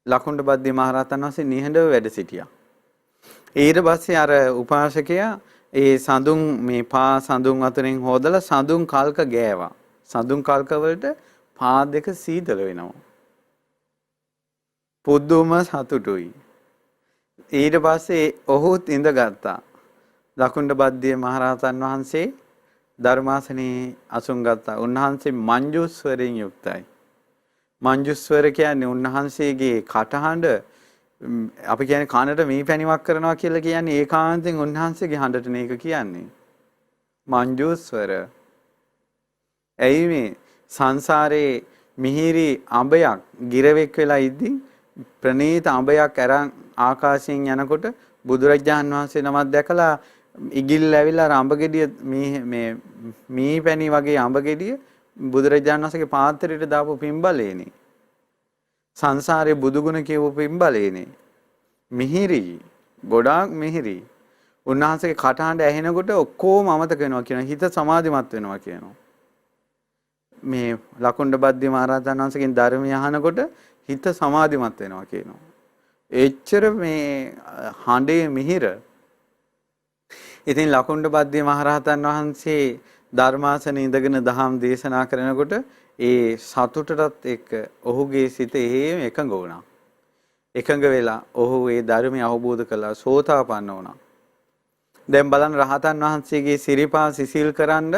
ලකුණ්ඩ බද්දී මහරහතන් වහන්සේ නිහඬව වැඩ සිටියා. ඊට පස්සේ අර උපාසකයා ඒ සඳුන් මේ පා සඳුන් අතරින් හොදලා සඳුන් කල්ක ගෑවා. සඳුන් කල්ක වලට පා දෙක සීතල වෙනවා. පුදුම සතුටුයි. ඊට පස්සේ ඔහුත් ඉඳගත්තා. ලකුණ්ඩ බද්දී මහරහතන් වහන්සේ ධර්මාසනේ අසුන් ගත්තා. උන්වහන්සේ මංජුස්වරයෙන් යුක්තයි. මංජුස්වර කියන්නේ උන්වහන්සේගේ කටහඬ අපි කියන්නේ කනට මී පැණිවක් කරනවා කියලා කියන්නේ ඒකාන්තයෙන් උන්වහන්සේගේ හඬට නේක කියන්නේ. මංජුස්වර. එයි මේ සංසාරේ මිහිරි අඹයක් ගිරවෙක් වෙලා ඉද්දි ප්‍රණීත අඹයක් අරන් ආකාශයෙන් යනකොට බුදුරජාන් වහන්සේ නමක් දැකලා ඉගිල්ල ඇවිල්ලා අර අඹ ගෙඩිය මේ මී පැණි වගේ අඹ ගෙඩිය බුදුරජාණන් වහන්සේගේ පාත්‍රයට දාපු පින්බලේනේ. සංසාරේ බුදුගුණ කියවපු පින්බලේනේ. මිහිරි. ගොඩාක් මිහිරි. උන්වහන්සේගේ කටහඬ ඇහෙනකොට ඔක්කොම අමතක වෙනවා කියනවා. හිත සමාධිමත් වෙනවා කියනවා. මේ ලකුණ්ඩ බද්දි මහරහතන් වහන්සේගෙන් ධර්මය අහනකොට හිත සමාධිමත් වෙනවා කියනවා. එච්චර මේ හඬේ මිහිර. ඉතින් ලකුණ්ඩ බද්දි මහරහතන් වහන්සේ ධර්මාසනේ ඉඳගෙන දහම් දේශනා කරනකොට ඒ සතුටටත් එක්ක ඔහුගේ සිත එහෙම එකඟ වුණා. එකඟ වෙලා ඔහු ඒ ධර්මය අවබෝධ කළා, සෝතාපන්න වුණා. දැන් බලන්න රහතන් වහන්සේගේ සිරිපා සිසිල් කරන්න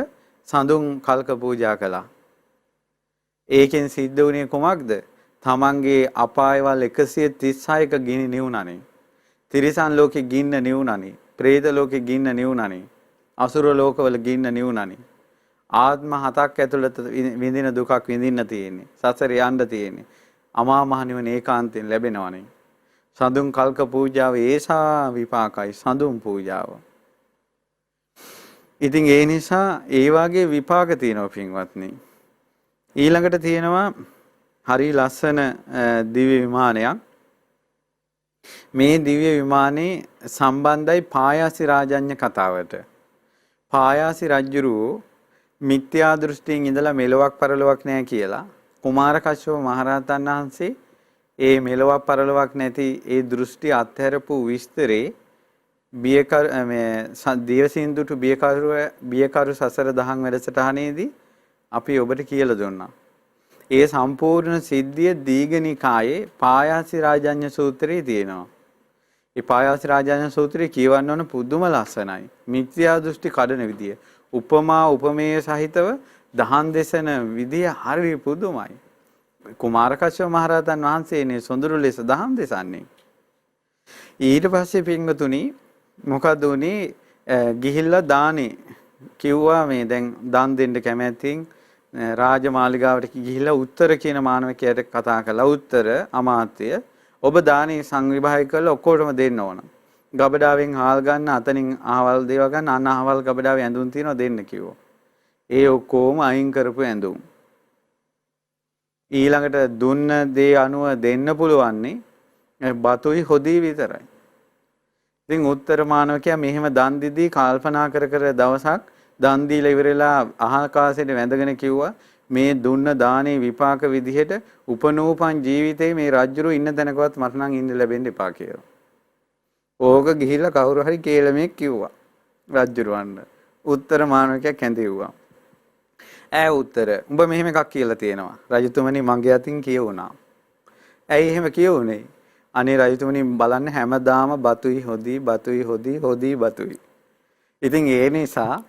සඳුන් කල්ක පූජා කළා. ඒකෙන් සිද්ධ වුණේ කොමක්ද? තමන්ගේ අපායවල 136ක ගිනි නිවුණානේ. තිරිසන් ලෝකේ ගින්න නිවුණානේ. ප්‍රේත ලෝකේ ගින්න නිවුණානේ. අසුර ලෝකවල ගින්න නිවුණානේ. ආත්ම 7ක් ඇතුළත විඳින දුකක් විඳින්න තියෙන්නේ. සසරේ යන්න තියෙන්නේ. අමා මහ නිවන ඒකාන්තයෙන් ලැබෙනවනේ. සඳුන් කල්ක පූජාව ඒසා විපාකයි සඳුන් පූජාව. ඉතින් ඒ නිසා ඒ වාගේ විපාක තියෙනවා පින්වත්නි. ඊළඟට තියෙනවා හරි ලස්සන දිව්‍ය විමානයක්. මේ දිව්‍ය විමානේ සම්බන්ධයි පායාසි රාජඤ්ඤ කතාවට. පායාසි රජුරු මිත්‍යා දෘෂ්ටියෙන් ඉඳලා මෙලොවක් පරලොවක් නැහැ කියලා කුමාර කශ්‍යප මහරහතන් වහන්සේ ඒ මෙලොවක් පරලොවක් නැති ඒ දෘෂ්ටි අත්හැරපු විස්තරේ බියකර මේ දේවසින්දුට බියකරු සසර දහම් වැඩසටහනේදී අපි ඔබට කියලා දුන්නා. ඒ සම්පූර්ණ සිද්ධිය දීඝනිකායේ පායාසි රාජඤ්ඤ සූත්‍රයේ තියෙනවා. ඒ පායාසි රාජඤ්ඤ සූත්‍රය කියවන්න ඕන පුදුම ලස්සනයි. මිත්‍යා දෘෂ්ටි කඩන විදිය. උපමා උපමේය සහිතව දහම් දෙසන විදිය හරි පුදුමයි. කුමාර කශ්‍යප මහරහතන් වහන්සේනේ සොඳුරු ලෙස දහම් දෙසන්නේ. ඊට පස්සේ පින්වතුනි මොකද උනේ? ගිහිල්ලා දානේ කිව්වා මේ දැන් දන් දෙන්න කැමැතින් රාජමාලිගාවට ගිහිල්ලා උත්තර කියන මානවකයාට කතා කළා. උත්තර අමාත්‍ය ඔබ දානේ සංවිභාගය කරලා ඔක්කොටම දෙන්න ඕන. ගබඩාවෙන් හාල් ගන්න, අතනින් අහවල් දේව ගන්න, අන්න අහවල් ගබඩාවේ ඇඳුම් තියෙනවා දෙන්න කිව්වා. ඒ ඔක්කොම අයින් කරපු ඇඳුම්. ඊළඟට දුන්න දේ අනුව දෙන්න පුළුවන්නේ බතුයි හොදී විතරයි. ඉතින් උත්තර මානවකයා මෙහෙම දන් දීදී කල්පනා කර කර දවසක් දන් දීලා ඉවරලා ආකාශයට වැඳගෙන කිව්වා මේ දුන්න දානේ විපාක විදිහට උපනෝපන් ජීවිතේ මේ රජුරු ඉන්න තැනකවත් මට නම් ඉන්න ලැබෙන්න එපා කියලා. ඕක ගිහිල්ලා කවුරු හරි කේලමෙක් කිව්වා රජුරවන්න. උත්තර මානවකයා කැඳෙව්වා. උත්තර උඹ මෙහෙම එකක් කියලා තියෙනවා. රජතුමනි මගේ අතින් කියවුණා. ඇයි එහෙම කියවුනේ? අනේ රජතුමනි බලන්න හැමදාම බතුයි හොදී බතුයි හොදී හොදී බතුයි. ඉතින් ඒ නිසා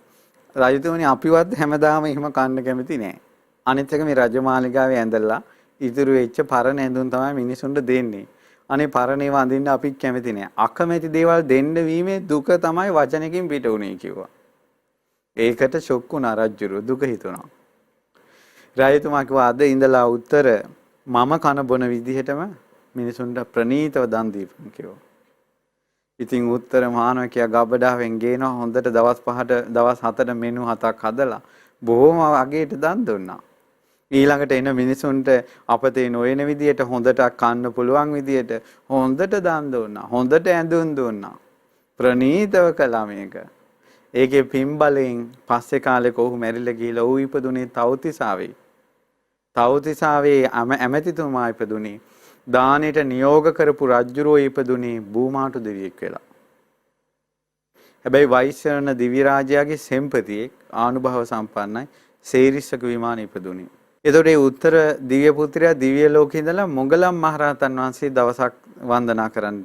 රජතුමනි අපිවත් හැමදාම එහෙම කන්න කැමති නෑ. අනිත් එක මේ රජමාලිගාවේ ඇඳලා ඉතුරු වෙච්ච පරණ ඇඳුම් තමයි මිනිසුන්ට දෙන්නේ. අනේ පරණ ඒවා අඳින්න අපිත් කැමති නෑ. අකමැති දේවල් දෙන්න වීමේ දුක තමයි වචනකින් පිට උනේ කිව්වා. ඒකට ෂොක් වුණා රජුරු දුක හිතුණා. රජතුමා කිව්වා අද ඉඳලා උත්තර මම කන බොන විදිහටම මිනිසුන්ට ප්‍රණීතව දන් දීපන් කිව්වා. ඉතින් උත්තර මහානකයා ගබඩාවෙන් ගේනවා හොඳට දවස් 7ට මෙනු 7ක් හදලා බොහොම අගේට දන් දුන්නා. ඊළඟට එන මිනිසුන්ට අපතේ නොයන විදියට හොඳට කන්න පුළුවන් විදියට හොඳට දන් දුන්නා. හොඳට ඇඳුම් දුන්නා. ප්‍රණීතව කළා මේක. ඒකේ පින්බලෙන් පස්සේ කාලෙක ඔහු මැරිලා ගිහිලා ඔහු ඉපදුනේ තව්තිසාවේ. තව්තිසාවේ ඇමතිතුමා ඉපදුනේ දානෙට නියෝග කරපු රජුරෝ ඉපදුනේ බූමාටු දෙවියෙක් වෙලා. හැබැයි වෛශ්‍යරණ දිව්‍ය රාජයාගේ සෙම්පතියෙක් ආනුභව සම්පන්නයි සේරිස්සක විමානයේ ඉපදුනේ. එතකොට ඒ උත්තර දිව්‍ය පුත්‍රයා දිව්‍ය ලෝකේ ඉඳලා මොගලම් මහරහතන් වහන්සේ දවසක් වන්දනා කරන්න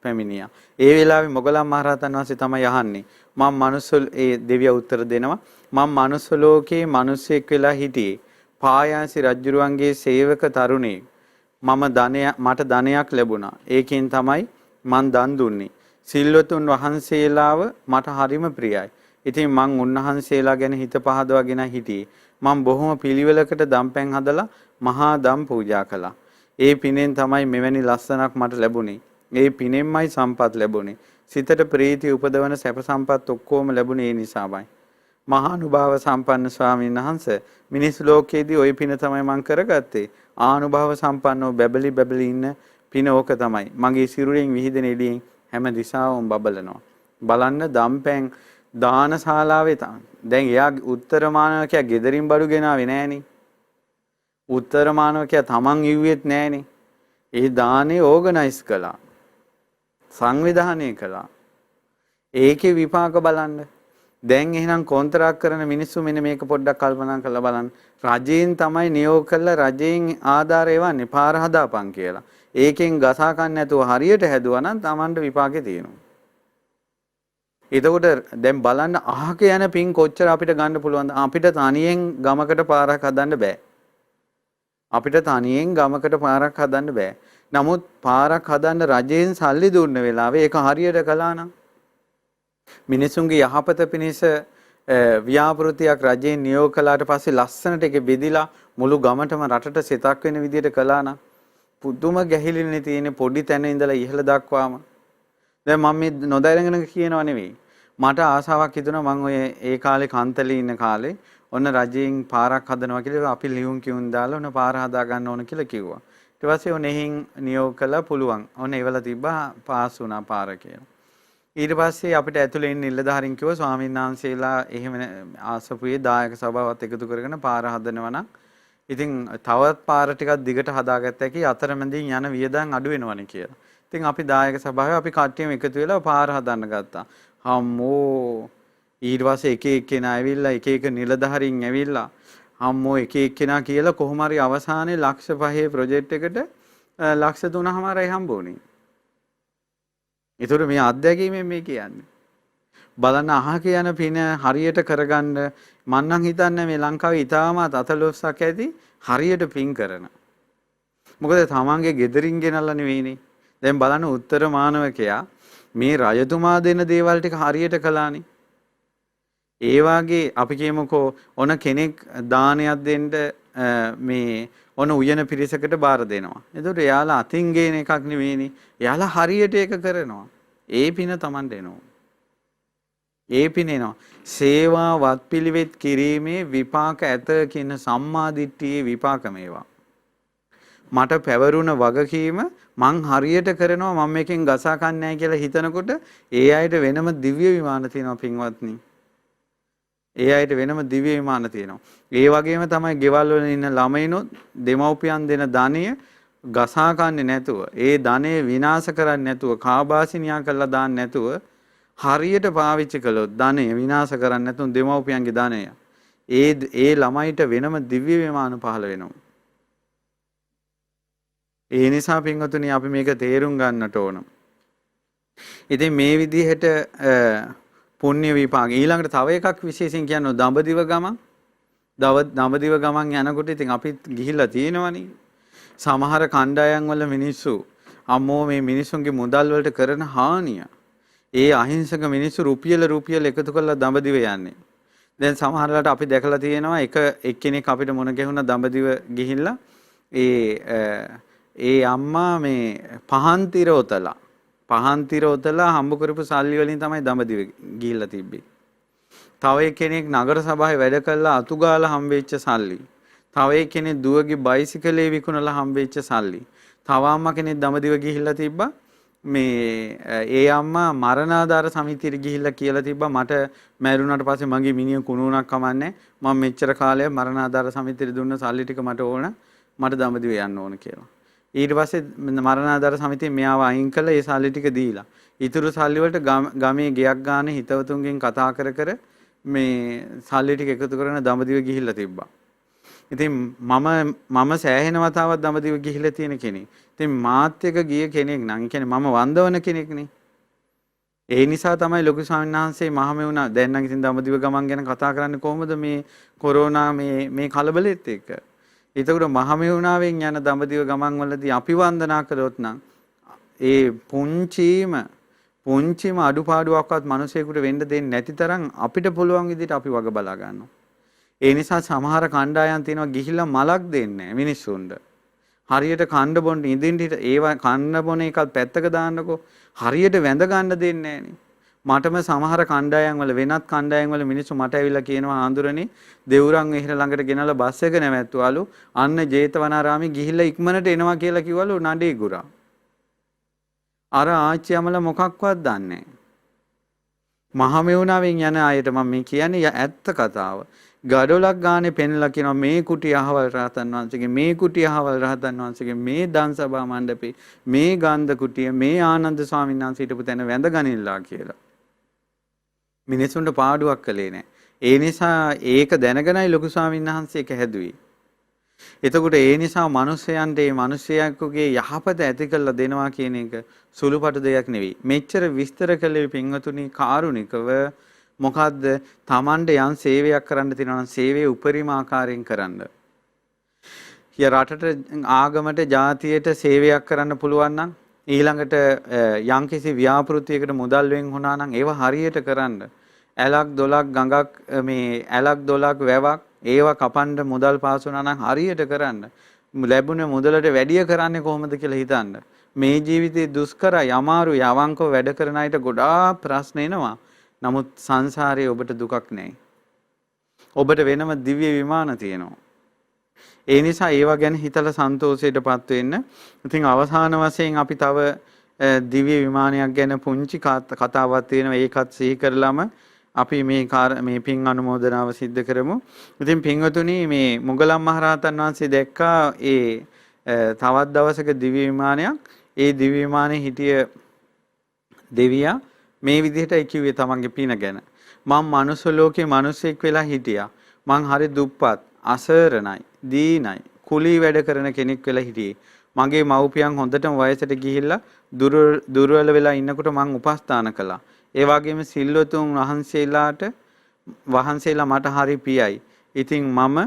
පැමිණියා. ඒ වෙලාවේ මොගලම් මහරහතන් වහන්සේ තමයි අහන්නේ මම මනුස්ස ඒ දෙවියා උත්තර දෙනවා මම මනුස්ස ලෝකේ මිනිසෙක් වෙලා හිටියේ පායාසි රජුරුවන්ගේ සේවක තරුණේ මට ධනයක් ලැබුණා. ඒකෙන් තමයි මං දන් දුන්නේ. සිල්වතුන් වහන්සේලාව මට හරිම ප්‍රියයි. ඉතින් මං උන්වහන්සේලා ගැන හිත පහදවාගෙන හිටියේ. මං බොහොම පිළිවෙලකට දම්පැන් හදලා මහා දම් පූජා කළා. ඒ පිනෙන් තමයි මෙවැනි ලස්සනක් මට ලැබුණේ. ඒ පිනෙන්මයි සම්පත් ලැබුණේ. සිතට ප්‍රීතිය උපදවන සැප සම්පත් ඔක්කොම ලැබුණේ ඒ නිසාමයි. මහානුභාව සම්පන්න ස්වාමීන් වහන්සේ මිනිස් ලෝකයේදී ওই පින තමයි මං කරගත්තේ. ආනුභාව සම්පන්නව බැබලි බැබලි ඉන්න පින ඕක තමයි. මගේ සිරුරෙන් විහිදෙන එළියෙන් හැම දිශාවම බබලනවා. බලන්න දම්පැන් දානශාලාවේ දැන් එයා උත්තර මානවකයා ගෙදරින් බඩු ගෙනාවේ නෑනේ. උත්තර මානවකයා තමන් ඉව්වෙත් නෑනේ. ඒ දානේ ඕගනයිස් කළා. සංවිධානය කළා. ඒකේ විපාක බලන්න. දැන් එහෙනම් කොන්ත්‍රාත් කරන මිනිස්සු මෙන්න මේක පොඩ්ඩක් කල්පනා කරලා බලන්න. රජයෙන් තමයි නියෝග කළා රජයෙන් ආධාර එවන්නේ පාර හදාපන් කියලා. ඒකෙන් ගසා ගන්න නැතුව හරියට හැදුවා නම් Tamanට විපාකේ තියෙනවා. එතකොට දැන් බලන්න අහක යන පින් කොච්චර අපිට ගන්න පුළුවන්ද? අපිට තනියෙන් ගමකට පාරක් හදන්න බෑ. අපිට තනියෙන් ගමකට පාරක් හදන්න බෑ. නමුත් පාරක් හදන්න රජයෙන් සල්ලි දුන්න වෙලාවේ ඒක හරියට කළා නම් මිනිසුන්ගේ යහපත පිණිස ව්‍යාපෘතියක් රජයෙන් නියෝග කළාට පස්සේ ලස්සනට ඒක බෙදිලා මුළු ගමටම රටට සිතක් වෙන විදිහට කළා නම් පුදුම ගැහිලිනේ තියෙන පොඩි තැන ඉඳලා ඉහළ දක්වාම. දැන් මම මේ නොදැනගෙන කියනවා නෙවෙයි. මට ආසාවක් හිතුණා මම ඔය ඒ කාලේ කන්තලේ ඉන්න කාලේ ඔන්න රජයෙන් පාරක් හදනවා කියලා අපි ලියුම් කියුම් දාලා ඔන්න පාර හදා ගන්න ඕන කියලා කිව්වා. ඊට පස්සේ ඔන්න එහෙන් නියෝග කළා පුළුවන්. ඔන්න ඒවල තිබ්බා පාස් වුණා පාර කියලා. ඊට පස්සේ අපිට ඇතුලේ ඉන්න නිලධාරීන් කිව්වා ස්වාමීන් වහන්සේලා එහෙම ආසපුවේ දායක සභාවත් එකතු කරගෙන පාර හදනවා නම් ඉතින් තවත් පාර ටිකක් දිගට හදාගත්ත හැකි අතරමැදින් යන වියදම් අඩු වෙනවනේ කියලා. ඉතින් අපි දායක සභාවේ අපි කට්ටියම එකතු වෙලා පාර හදන්න ගත්තා. අම්මෝ ඊට පස්සේ එක එක්කෙනා ඇවිල්ලා එක එක නිලධාරීන් ඇවිල්ලා අම්මෝ එක එක්කෙනා කියලා කොහොම හරි අවසානයේ ලක්ෂ 5 ප්‍රොජෙක්ට් එකට ලක්ෂ 3මාරයි හම්බුනේ. ඒතර මේ අත්දැකීමෙන් මේ කියන්නේ. බලන්න අහක යන පින හරියට කරගන්න මම නම් හිතන්නේ මේ ලංකාවේ ඉතාමත් අතලොස්සක් ඇති හරියට පින් කරන. මොකද තමන්ගේ ගෙදරින් ගෙනල්ලා නෙවෙයිනේ. දැන් බලන්න උත්තර මානවකයා මේ රජතුමා දෙන දේවල් ටික හරියට කළානේ. ඒ වාගේ අපි කියමුකෝ ඔන කෙනෙක් දානයක් දෙන්න මේ ඔන උයන පිරිසකට බාර දෙනවා. එතකොට එයාලා අතින් ගේන එකක් නෙවෙයිනේ. එයාලා හරියට ඒක කරනවා. ඒ පින Taman දෙනවා. ඒ පින එනවා. සේවා වත්පිළිවෙත් කිරීමේ විපාක ඇත කියන සම්මා දිට්ඨියේ විපාක මේවා. මට පැවරුණ වගකීම මං හරියට කරනවා මම මේකෙන් ගසා ගන්න නැහැ කියලා හිතනකොට ඒ අයට වෙනම දිව්‍ය විමාන තියෙනවා පින්වත්නි. ඒ අයට වෙනම දිව්‍ය විමාන තියෙනවා. ඒ වගේම තමයි ගෙවල් වල ඉන්න ළමයිනොත් දෙමව්පියන් දෙන ධනය ගසා ගන්නේ නැතුව, ඒ ධනය විනාශ කරන්නේ නැතුව, කාබාසිනියා කරලා දාන්න නැතුව හරියට පාවිච්චි කළොත් ධනය විනාශ කරන්නේ නැතුව දෙමව්පියන්ගේ ධනය ඒ ළමයිට වෙනම දිව්‍ය විමාන පහළ වෙනවා. ඒ නිසා පින්වතුනි අපි මේක තේරුම් ගන්නට ඕන. ඉතින් මේ විදිහට පුණ්‍ය විපාක ඊළඟට තව එකක් විශේෂයෙන් කියනවා දඹදිව ගමන්. දඹදිව ගමන් යනකොට ඉතින් අපි ගිහිල්ලා තියෙනවනේ. සමහර කණ්ඩායම් වල මිනිස්සු අම්මෝ මේ මිනිස්සුන්ගේ මුදල් වලට කරන හානිය. ඒ අහිංසක මිනිස්සු රුපියල එකතු කරලා දඹදිව යන්නේ. දැන් සමහරලාට අපි දැකලා තියෙනවා එක්කෙනෙක් අපිට මොන ගැහුණා දඹදිව ගිහිල්ලා ඒ අම්මා මේ පහන් තිර ඔතලා හම්බ කරපු සල්ලි වලින් තමයි දඹදිව ගිහිල්ලා තිබ්බේ. තව එක්කෙනෙක් නගර සභාවේ වැඩ කළා අතුගාලා හම්බෙච්ච සල්ලි. තව එක්කෙනෙක් දුවගේ බයිසිකලේ විකුණලා හම්බෙච්ච සල්ලි. තව අම්මා කෙනෙක් දඹදිව ගිහිල්ලා තිබ්බා. මේ ඒ අම්මා මරණාධාර සමිතියට ගිහිල්ලා කියලා තිබ්බා මට මැරුණාට පස්සේ මගේ මිනිහ කුණුණක් කමන්නේ මම මෙච්චර කාලයක් මරණාධාර සමිතියට දුන්න සල්ලි ටික මට ඕන මට දඹදිව යන්න ඕන කියලා. ඊට පස්සේ මරණාධාර සමිතිය මෙයාව අයින් කළා ඒ සල්ලි ටික දීලා. ඊතුරු සල්ලි වලට ගමේ ගෙයක් ගන්න හිතවතුන්ගෙන් කතා කර මේ සල්ලි ටික එකතු කරගෙන දඹදිව ගිහිල්ලා තිබ්බා. ඉතින් මම සෑහෙන වතාවක් දඹදිව ගිහිල්ලා තියෙන කෙනෙක්. ඉතින් මාත් එක්ක ගිය කෙනෙක් නම් කියන්නේ මම වන්දවන කෙනෙක්නේ. ඒ නිසා තමයි ලොකු ස්වාමීන් වහන්සේ මහමෙවුනා දැන් නම් ඉතින් දඹදිව ගමන් ගැන කතා කරන්නේ කොහොමද මේ කොරෝනා මේ කලබලෙත් එක්ක. ඒතකොට මහමෙවුනාවෙන් යන දඹදිව ගමන් වලදී අපි වන්දනා කළොත් නම් ඒ පුංචිම අඩුපාඩුවක්වත් මිනිසෙකුට වෙන්න දෙන්නේ නැති තරම් අපිට පුළුවන් විදිහට අපි වග බලා ගන්නවා. ඒ නිසා සමහර කණ්ඩායම් තියෙනවා ගිහිල්ලා මලක් දෙන්නේ මිනිස්සුන්ට. හරියට කණ්ඩ බොන්න ඉඳින්න ඒවා කන්න බොන එකත් පැත්තක දාන්නකෝ. හරියට වැඳ ගන්න දෙන්නේ නැහනේ. මටම සමහර කණ්ඩායම් වල වෙනත් කණ්ඩායම් වල මිනිස්සු මට ඇවිල්ලා කියනවා ආඳුරනේ දෙවුරන් මෙහෙර ළඟට ගෙනලා බස් එක නැවැත්තුවලු අන්න ජේතවනාරාමේ ගිහිල්ලා ඉක්මනට එනවා කියලා කිව්වලු නඩේ ගුරා. අර ආච්චි අමල මොකක්වත් දන්නේ නැහැ. මහමෙවුනාවෙන් යන අයට මම මේ කියන්නේ ඇත්ත කතාව. ගඩොලක් ගානේ පෙන්ලා කියනවා මේ කුටි අහවල් රහතන් වහන්සේගේ මේ කුටි අහවල් රහතන් වහන්සේගේ මේ දන්සභා මණ්ඩපේ මේ ගන්ධ කුටිය මේ ආනන්ද ස්වාමීන් වහන්සේ හිටපු තැන වැඳගනින්නලා කියලා. මිනිසුන්ට පාඩුවක් කළේ නැහැ. ඒ නිසා ඒක දැනගෙනයි ලොකු ස්වාමීන් වහන්සේ ඒක හැදුවේ. එතකොට ඒ නිසා මිනිස්යන්ට මේ මිනිස්යෙකුගේ යහපත ඇති කරලා දෙනවා කියන එක සුළුපටු දෙයක් නෙවෙයි. මෙච්චර විස්තර කළේ පින්වතුනි කාරුණිකව මොකද්ද? Tamande යම් සේවයක් කරන්න තියෙනවා නම් සේවය උපරිම ආකාරයෙන් කරන්න. රටට ආගමට ජාතියට සේවයක් කරන්න පුළුවන් නම් ඊළඟට යම්කිසි ව්‍යාපෘතියකට මුදල් වෙන් වුණා නම් ඒව හරියට කරන්න. ඇලක් දොලක් ගඟක් මේ ඇලක් දොලක් වැවක් ඒවා කපන්න මුදල් පාස් වුණා නම් හරියට කරන්න. ලැබුණ මුදලට වැඩිය කරන්නේ කොහොමද කියලා හිතන්න. මේ ජීවිතේ දුෂ්කරයි අමාරුයි අවංකව වැඩ කරන අයට ගොඩාක් ප්‍රශ්න එනවා. නමුත් සංසාරයේ ඔබට දුකක් නැහැ. ඔබට වෙනම දිව්‍ය විමාන තියෙනවා. ඒ නිසා ඒවා ගැන හිතලා සන්තෝෂයටපත් වෙන්න. ඉතින් අවසාන වශයෙන් අපි තව දිව්‍ය විමානයක් ගැන පුංචි කතාවක් තියෙනවා. ඒකත් සිහි කරලම අපි මේ පින් අනුමෝදනාව සිද්ධ කරමු. ඉතින් පින්වතුනි මේ මුගලන් මහරහතන් වහන්සේ දැක්කා තවත් දවසක දිව්‍ය විමානයක්. ඒ දිව්‍ය විමානයේ හිටිය දෙවියා මේ විදිහටයි කිව්වේ තමන්ගේ පින ගැන. මම මනුස්ස ලෝකේ මිනිසෙක් වෙලා හිටියා. මං හරි දුප්පත්, අසරණයි, දීනයි, කුලී වැඩ කරන කෙනෙක් වෙලා හිටියේ. මගේ මව්පියන් හොඳටම වයසට ගිහිල්ලා දුර්වල වෙලා ඉන්නකොට මං උපස්ථාන කළා. ඒ වගේම සිල්වතුන් වහන්සේලා මට හරි පියයි. ඉතින් මම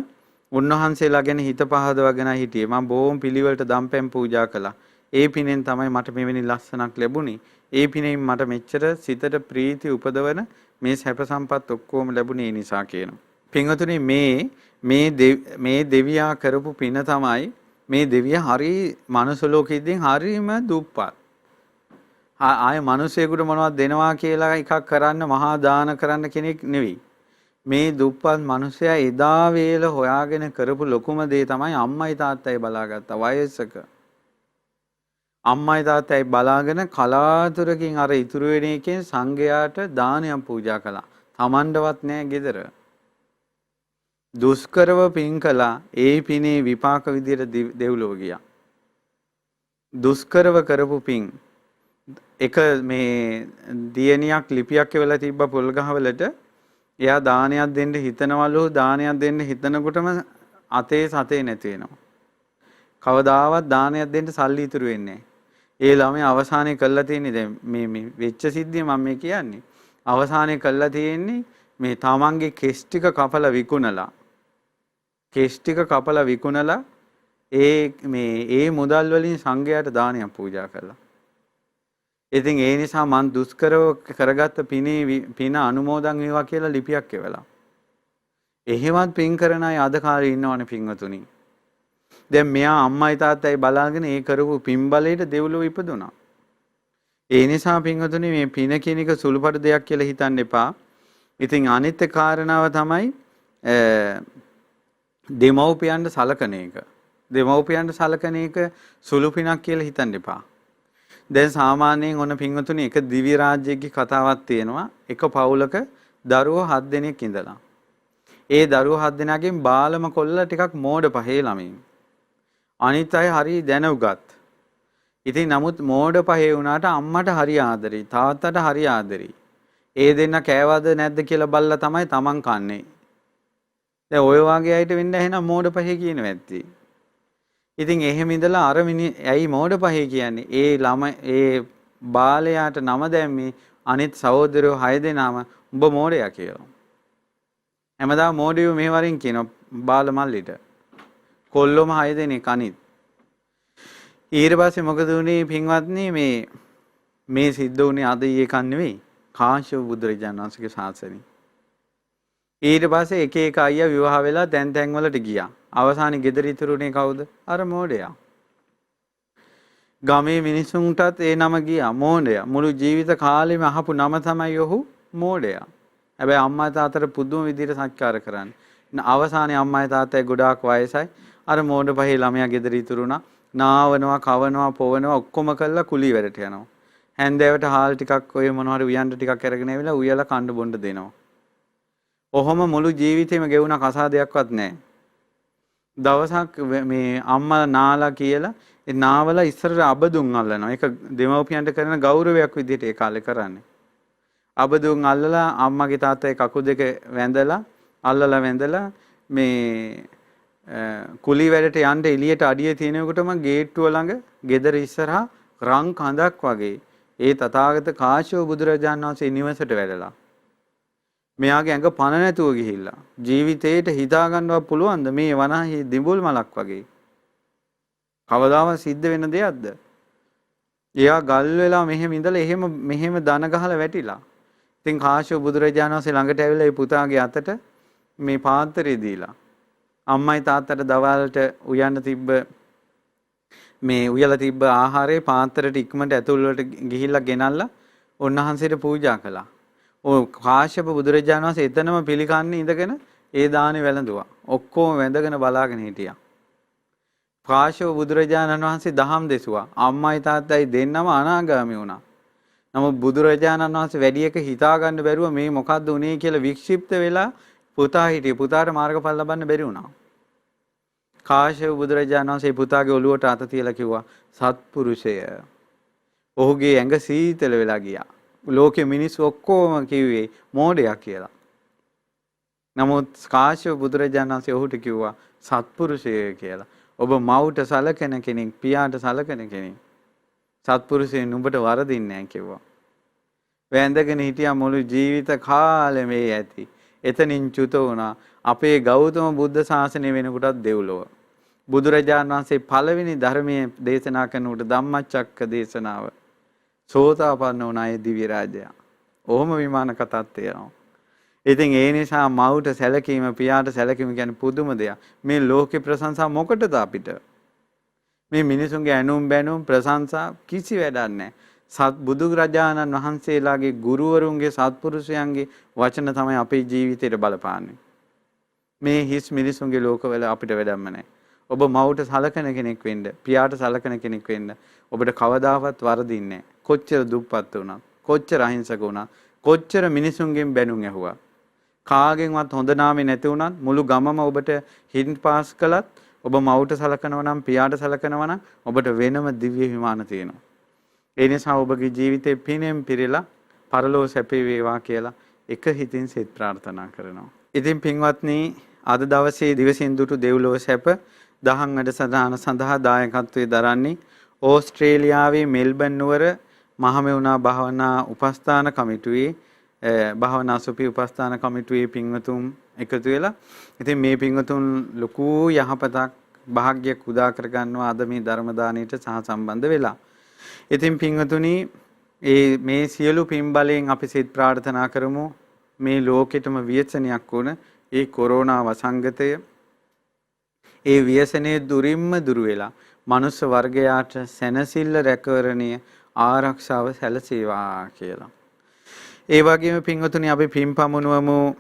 උන්වහන්සේලා ගැන හිත පහදවගෙන හිටියේ. මම බොහොම පිළිවෙලට දම්පැන් පූජා කළා. ඒ පිනෙන් තමයි මට මෙවැනි ලස්සනක් ලැබුණේ. ඒ පිනෙන් මට මෙච්චර සිතට ප්‍රීති උපදවන මේ සැප සම්පත් ඔක්කොම ලැබුණේ ඒ නිසා කියනවා. පින්වතුනි මේ දෙවියා කරපු පින තමයි මේ දෙවියා හරි මනුස්ස ලෝකෙදී හරිම දුප්පත්. ආය මිනිසෙකුට මොනවද දෙනවා කියලා එකක් කරන්න මහා දාන කරන්න කෙනෙක් නෙවෙයි. මේ දුප්පත් මිනිසයා එදා වේල හොයාගෙන කරපු ලොකුම දේ තමයි අම්මයි තාත්තයි බලාගත්තා වයසක. අම්මයි තාත්තයි බලාගෙන කලාතුරකින් අර ඉතුරු වෙන එකෙන් සංඝයාට දානයක් පූජා කළා. Tamandවත් නෑ ගෙදර. දුෂ්කරව පින් කළා. ඒ පිනේ විපාක විදියට දෙව්ලොව ගියා. දුෂ්කරව කරපු පින් එක මේ දියණියක් ලිපියක් එවලා තිබ්බ පොල් ගහවලට එයා දානයක් දෙන්න හිතනවලු දානයක් දෙන්න හිතනකොටම අතේ සතේ නැති වෙනවා. කවදාවත් දානයක් දෙන්න සල්ලි ඉතුරු වෙන්නේ නැහැ. ඒ ළමයා අවසානයේ කළා තියෙන්නේ දැන් මේ වෙච්ච සිද්ධිය මම මේ කියන්නේ. අවසානයේ කළා තියෙන්නේ මේ තමන්ගේ කෙස් ටික කපලා විකුණලා ඒ මුදල් වලින් සංඝයාට දානයක් පූජා කළා. ඉතින් ඒ නිසා මං දුෂ්කරව කරගත්ත පින අනුමෝදන් වේවා කියලා ලිපියක් එවලා. එහෙමත් පින් කරන අය අද කාලේ ඉන්නවනේ පින්වතුනි. දැන් මෙයා අම්මයි තාත්තයි බලාගෙන ඒ කරපු පින් බලයට දෙව්ලොව ඉපදුනා. ඒ නිසා පින්වතුනි මේ පින කියන එක සුළුපටු දෙයක් කියලා හිතන්න එපා. ඉතින් අනිත් කාරණාව තමයි දෙමව්පියන්ට සලකන එක. දෙමව්පියන්ට සලකන එක සුළු පිනක් කියලා හිතන්න එපා. දැන් සාමාන්‍යයෙන් ඔන්න පින්වතුනි එක දිව්‍ය රාජ්‍යයේ කතාවක් තියෙනවා. එක පවුලක දරුවෝ 7 දෙනෙක් ඉඳලා. ඒ දරුවෝ 7 දෙනාගෙන් බාලම කොල්ලා ටිකක් මෝඩ පහේ ළමයින්. අනිත් අය හරි දැනුගත්. ඉතින් නමුත් මෝඩ පහේ වුණාට අම්මට හරි ආදරෙයි, තාත්තට හරි ආදරෙයි. ඒ දෙන්න කෑවද නැද්ද කියලා බලලා තමයි Taman කන්නේ. දැන් ඔය වගේ අයට වෙන්න එහෙනම් මෝඩ පහේ කියනවා ඇත්තේ. ඉතින් එහෙම ඉඳලා ඇයි මෝඩ පහේ කියන්නේ? ඒ බාලයාට නම දැම්මේ අනිත් සහෝදරයෝ 6 දෙනාම උඹ මෝඩයා කියලා. හැමදාම මෝඩයෝ මෙහෙවරින් කියනවා බාල මල්ලිට. කොල්ලොම 6 දෙනෙක් අනිත්. ඊට පස්සේ මොකද වුනේ පින්වත්නි මේ සිද්ධ වුනේ අද ඊකක් නෙවෙයි. කාශ්‍යප බුදුරජාණන් වහන්සේගේ ශාසනය. ඊට පස්සේ එක එක අයියා විවාහ වෙලා තැන් වලට ගියා. අවසානයේ ගෙදර ඉතුරුනේ කවුද? අර මෝඩයා. ගමේ මිනිසුන්ටත් ඒ නම ගියා මෝඩයා. මුළු ජීවිත කාලෙම අහපු නම තමයි ඔහු මෝඩයා. හැබැයි අම්මා තාත්තට පුදුම විදිහට සත්කාර කරන්නේ. අවසානයේ අම්මයි තාත්තයි ගොඩාක් වයසයි. අර මෝඩ පහේ ළමයා ගෙදර ඉතුරුණා. නාවනවා, කවනවා, පොවනවා ඔක්කොම කළා කුලී වැඩට යනවා. හැන්දෑවට හාල් ටිකක් ඔය මොනවාරි උයන්ඩ ටිකක් අරගෙන ඇවිල්ලා උයලා කන්න බොන්න දෙනවා. ඔහොම මුළු ජීවිතේම ගෙවුණ කසාදයක්වත් නැහැ. දවසක් මේ අම්මා නාලා කියලා ඒ නාවලා ඉස්සරට අබදුන් අල්ලනවා. ඒක දෙමව්පියන්ට කරන ගෞරවයක් විදිහට ඒ කාලේ කරන්නේ. අබදුන් අල්ලලා අම්මගේ තාත්තගේ කකුල් දෙක වැඳලා මේ කුලී වැඩට යන්න එළියට අඩිය තියෙනකොටම ගේට්ටුව ළඟ ගෙදර ඉස්සරහා රන් කඳක් වගේ ඒ තථාගත කාශ්‍යප බුදුරජාණන් වහන්සේ නිවසට වැඩලා මෙයාගේ ඇඟ පණ නැතුව ගිහිල්ලා ජීවිතේට හිතා ගන්නවත් පුළුවන්ද මේ වනාහි දිඹුල් මලක් වගේ කවදාවත් සිද්ධ වෙන දෙයක්ද? එයා ගල් වෙලා මෙහෙම ඉඳලා මෙහෙම දන ගහලා වැටිලා. ඉතින් කාශ්‍යප බුදුරජාණන් වහන්සේ ළඟට ඇවිල්ලා ඒ පුතාගේ අතට මේ පාත්‍රය දීලා අම්මයි තාත්තට දවල්ට උයලා තිබ්බ ආහාරේ පාත්‍රයට ඉක්මනට ඇතුල් වලට ගිහිල්ලා ගෙනල්ලා උන්වහන්සේට පූජා කළා. ඔය කාශ්‍යප බුදුරජාණන් වහන්සේ එතනම පිළිකන්නේ ඉඳගෙන ඒ දානේ වැළඳුවා. ඔක්කොම වැඳගෙන බලාගෙන හිටියා. කාශ්‍යප බුදුරජාණන් වහන්සේ දහම් දෙසුවා. අම්මයි තාත්තයි දෙන්නම අනාගාමී වුණා. නමුත් බුදුරජාණන් වහන්සේ වැඩි එක හිතා ගන්න බැරුව මේ මොකද්ද උනේ කියලා වික්ෂිප්ත වෙලා පුතා හිටියේ. පුතාට මාර්ගඵල ලබන්න බැරි වුණා. කාශ්‍යප බුදුරජාණන් වහන්සේ පුතාගේ ඔළුවට අත තියලා කිව්වා සත්පුරුෂය. ඔහුගේ ඇඟ සීතල වෙලා ගියා. ලෝකෙ මිනිස්සු ඔක්කොම කිව්වේ මෝඩයා කියලා. නමුත් කාශ්‍යප බුදුරජාණන් වහන්සේ ඔහුට කිව්වා සත්පුරුෂය කියලා. ඔබ මව්ට සලකන කෙනෙක්, පියාට සලකන කෙනෙක්. සත්පුරුෂය නුඹට වරදින්නේ නැහැ කිව්වා. වැඳගෙන හිටියා මුළු ජීවිත කාලෙම මේ ඇති. එතනින් චුත වුණා. අපේ ගෞතම බුද්ධ ශාසනය වෙනකොටත් දෙව්ලොව. බුදුරජාණන් වහන්සේ පළවෙනි ධර්මයේ දේශනා කරනකොට ධම්මචක්ක දේශනාව. සෝතාපන්න වුණා ඒ දිව්‍ය රාජයා. ඔහොම විමාන කතාවක් තියෙනවා. ඉතින් ඒ නිසා මව්ට සැලකීම, පියාට සැලකීම කියන්නේ පුදුම දෙයක්. මේ ලෝකේ ප්‍රශංසා මොකටද අපිට? මේ මිනිසුන්ගේ ඇනුම් බැනුම් ප්‍රශංසා කිසි වැඩක් නැහැ. සත් බුදුරජාණන් වහන්සේලාගේ ගුරුවරුන්ගේ සත්පුරුෂයන්ගේ වචන තමයි අපේ ජීවිතේට බලපාන්නේ. මේ හිස් මිනිසුන්ගේ ලෝකවල අපිට වැඩක්ම නැහැ. ඔබ මව්ට සලකන කෙනෙක් වෙන්න, පියාට සලකන කෙනෙක් වෙන්න ඔබට කවදාවත් වරදින්නේ නැහැ. කොච්චර දුප්පත් වුණත්, කොච්චර අහිංසක වුණත්, කොච්චර මිනිසුන්ගෙන් බැනුම් ඇහුවා. කාගෙන්වත් හොඳ නාමේ නැති වුණත් මුළු ගමම ඔබට හින් පාස් කළත් ඔබ මව්ට සලකනවා නම්, පියාට සලකනවා නම් ඔබට වෙනම දිව්‍ය විමාන තියෙනවා. ඒ නිසා ඔබගේ ජීවිතේ පිනෙන් පිරিলা පරලෝ සැපේ වේවා කියලා එක හිතින් සෙත් ප්‍රාර්ථනා කරනවා. ඉතින් පින්වත්නි, අද දවසේ දිවසින්දුට දෙව්ලොව සැප දහම් වැඩසටහන සඳහා දායකත්වයේ දරන්නේ ඕස්ට්‍රේලියාවේ මෙල්බන් නුවර මහමෙවුනා භාවනා උපස්ථාන කමිටුවේ භාවනා සුපි උපස්ථාන කමිටුවේ පින්වතුන් එකතු වෙලා. ඉතින් මේ පින්වතුන් ලොකු යහපතක් වාග්යක් උදා කර ගන්නවා අද මේ ධර්ම දානයට සහ සම්බන්ධ වෙලා. ඉතින් පින්වතුනි, මේ සියලු පින් බලයෙන් අපි සිත ප්‍රාර්ථනා කරමු මේ ලෝකෙටම ව්‍යසනයක් වුණ ඒ කොරෝනා වසංගතය, ඒ ව්‍යසනයේ දුරින්ම දුර වෙලා මනුස්ස වර්ගයාට සැනසෙල්ල, රැකවරණය, ආරක්ෂාව සැලසේවා කියලා. ඒ වගේම පින්වතුනි, අපි පින් පමුණුවමු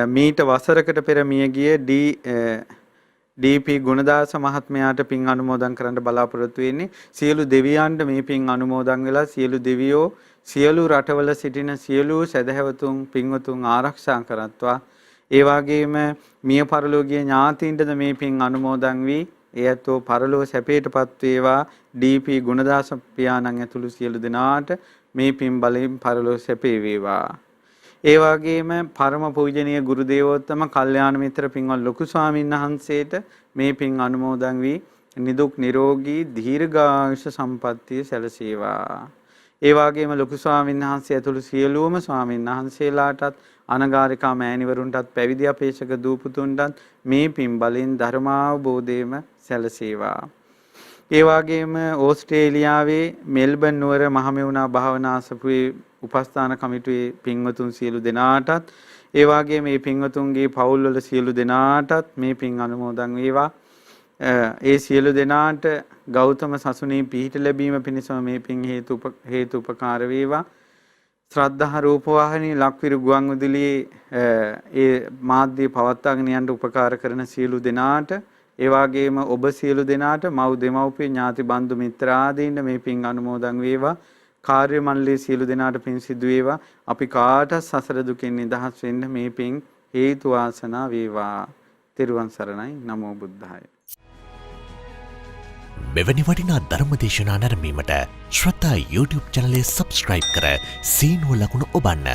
මීට වසරකට පෙර මිය ගිය ඩී.පී. ගුණදාස මහත්මයාට පින් අනුමෝදන් කරන්න බලාපොරොත්තු වෙන්නේ. සියලු දෙවියන්ට මේ පින් අනුමෝදන් වෙලා සියලු දෙවියෝ සියලු රටවල සිටින සියලු සදහැවතුන් පින්වතුන් ආරක්ෂා කරත්වා. ඒ වගේම මිය පරලෝකීය ඥාතීන්ටද මේ පින් අනුමෝදන් වී එයත්ෝ පරලෝ සැපයටපත් වේවා. ඩී.පී. ගුණදාස පියාණන් ඇතුළු සියලු දෙනාට මේ පින් බලයෙන් පරලෝ සැපේ වේවා. ඒ වගේම පරම පූජනීය ගුරු දේවෝත්තම කල්යාණ මිත්‍ර පින්වත් ලොකු ස්වාමීන් වහන්සේට මේ පින් අනුමෝදන් වී නිදුක් නිරෝගී දීර්ඝායුෂ සම්පන්නිය සැලසේවා. ඒ වගේම ලොකු ස්වාමීන් වහන්සේ ඇතුළු සියලුම ස්වාමීන් වහන්සේලාටත් අනගාരികා මෑණිවරුන්ටත් පැවිදි අපේක්ෂක දූපුතුන්ටත් මේ පින් බලෙන් ධර්මාවබෝධයම සැලසේවා. ඒ වගේම ඕස්ට්‍රේලියාවේ මෙල්බන් නුවර මහමෙවුනා භාවනා සපුවේ උපස්ථාන කමිටුවේ පින්වතුන් සියලු දෙනාටත්, ඒ වගේම මේ පින්වතුන්ගේ පවුල්වල සියලු දෙනාටත් මේ පින් අනුමෝදන් වේවා. ඒ සියලු දෙනාට ගෞතම සසුනේ පිහිට ලැබීම පිණිසම මේ පින් හේතු උපකාර වේවා. ශ්‍රද්ධා රූපවාහිනී ලක්විරු ගුවන් විදුලියේ ඒ මාධ්‍ය පවත්වාගෙන යන්න උපකාර කරන සියලු දෙනාට ඒ වගේම ඔබ සියලු දෙනාට මව් දෙමව්පිය ඥාති බන්දු මිත්‍ර ආදීන් මේ පින් අනුමෝදන් වේවා. කාර්ය මණ්ඩලයේ සියලු දෙනාට පින් සිදු වේවා. අපි කාටත් සසර දුකින් නිදහස් වෙන්න මේ පින් හේතු වාසනා වේවා. තෙරුවන් සරණයි. නමෝ බුද්ධාය. මෙවැනි වටිනා ධර්මදේශනා නැරඹීමට ශ්‍රද්ධා YouTube චැනලය සබ්ස්ක්‍රයිබ් කර සීනුව ලකුණ ඔබන්න.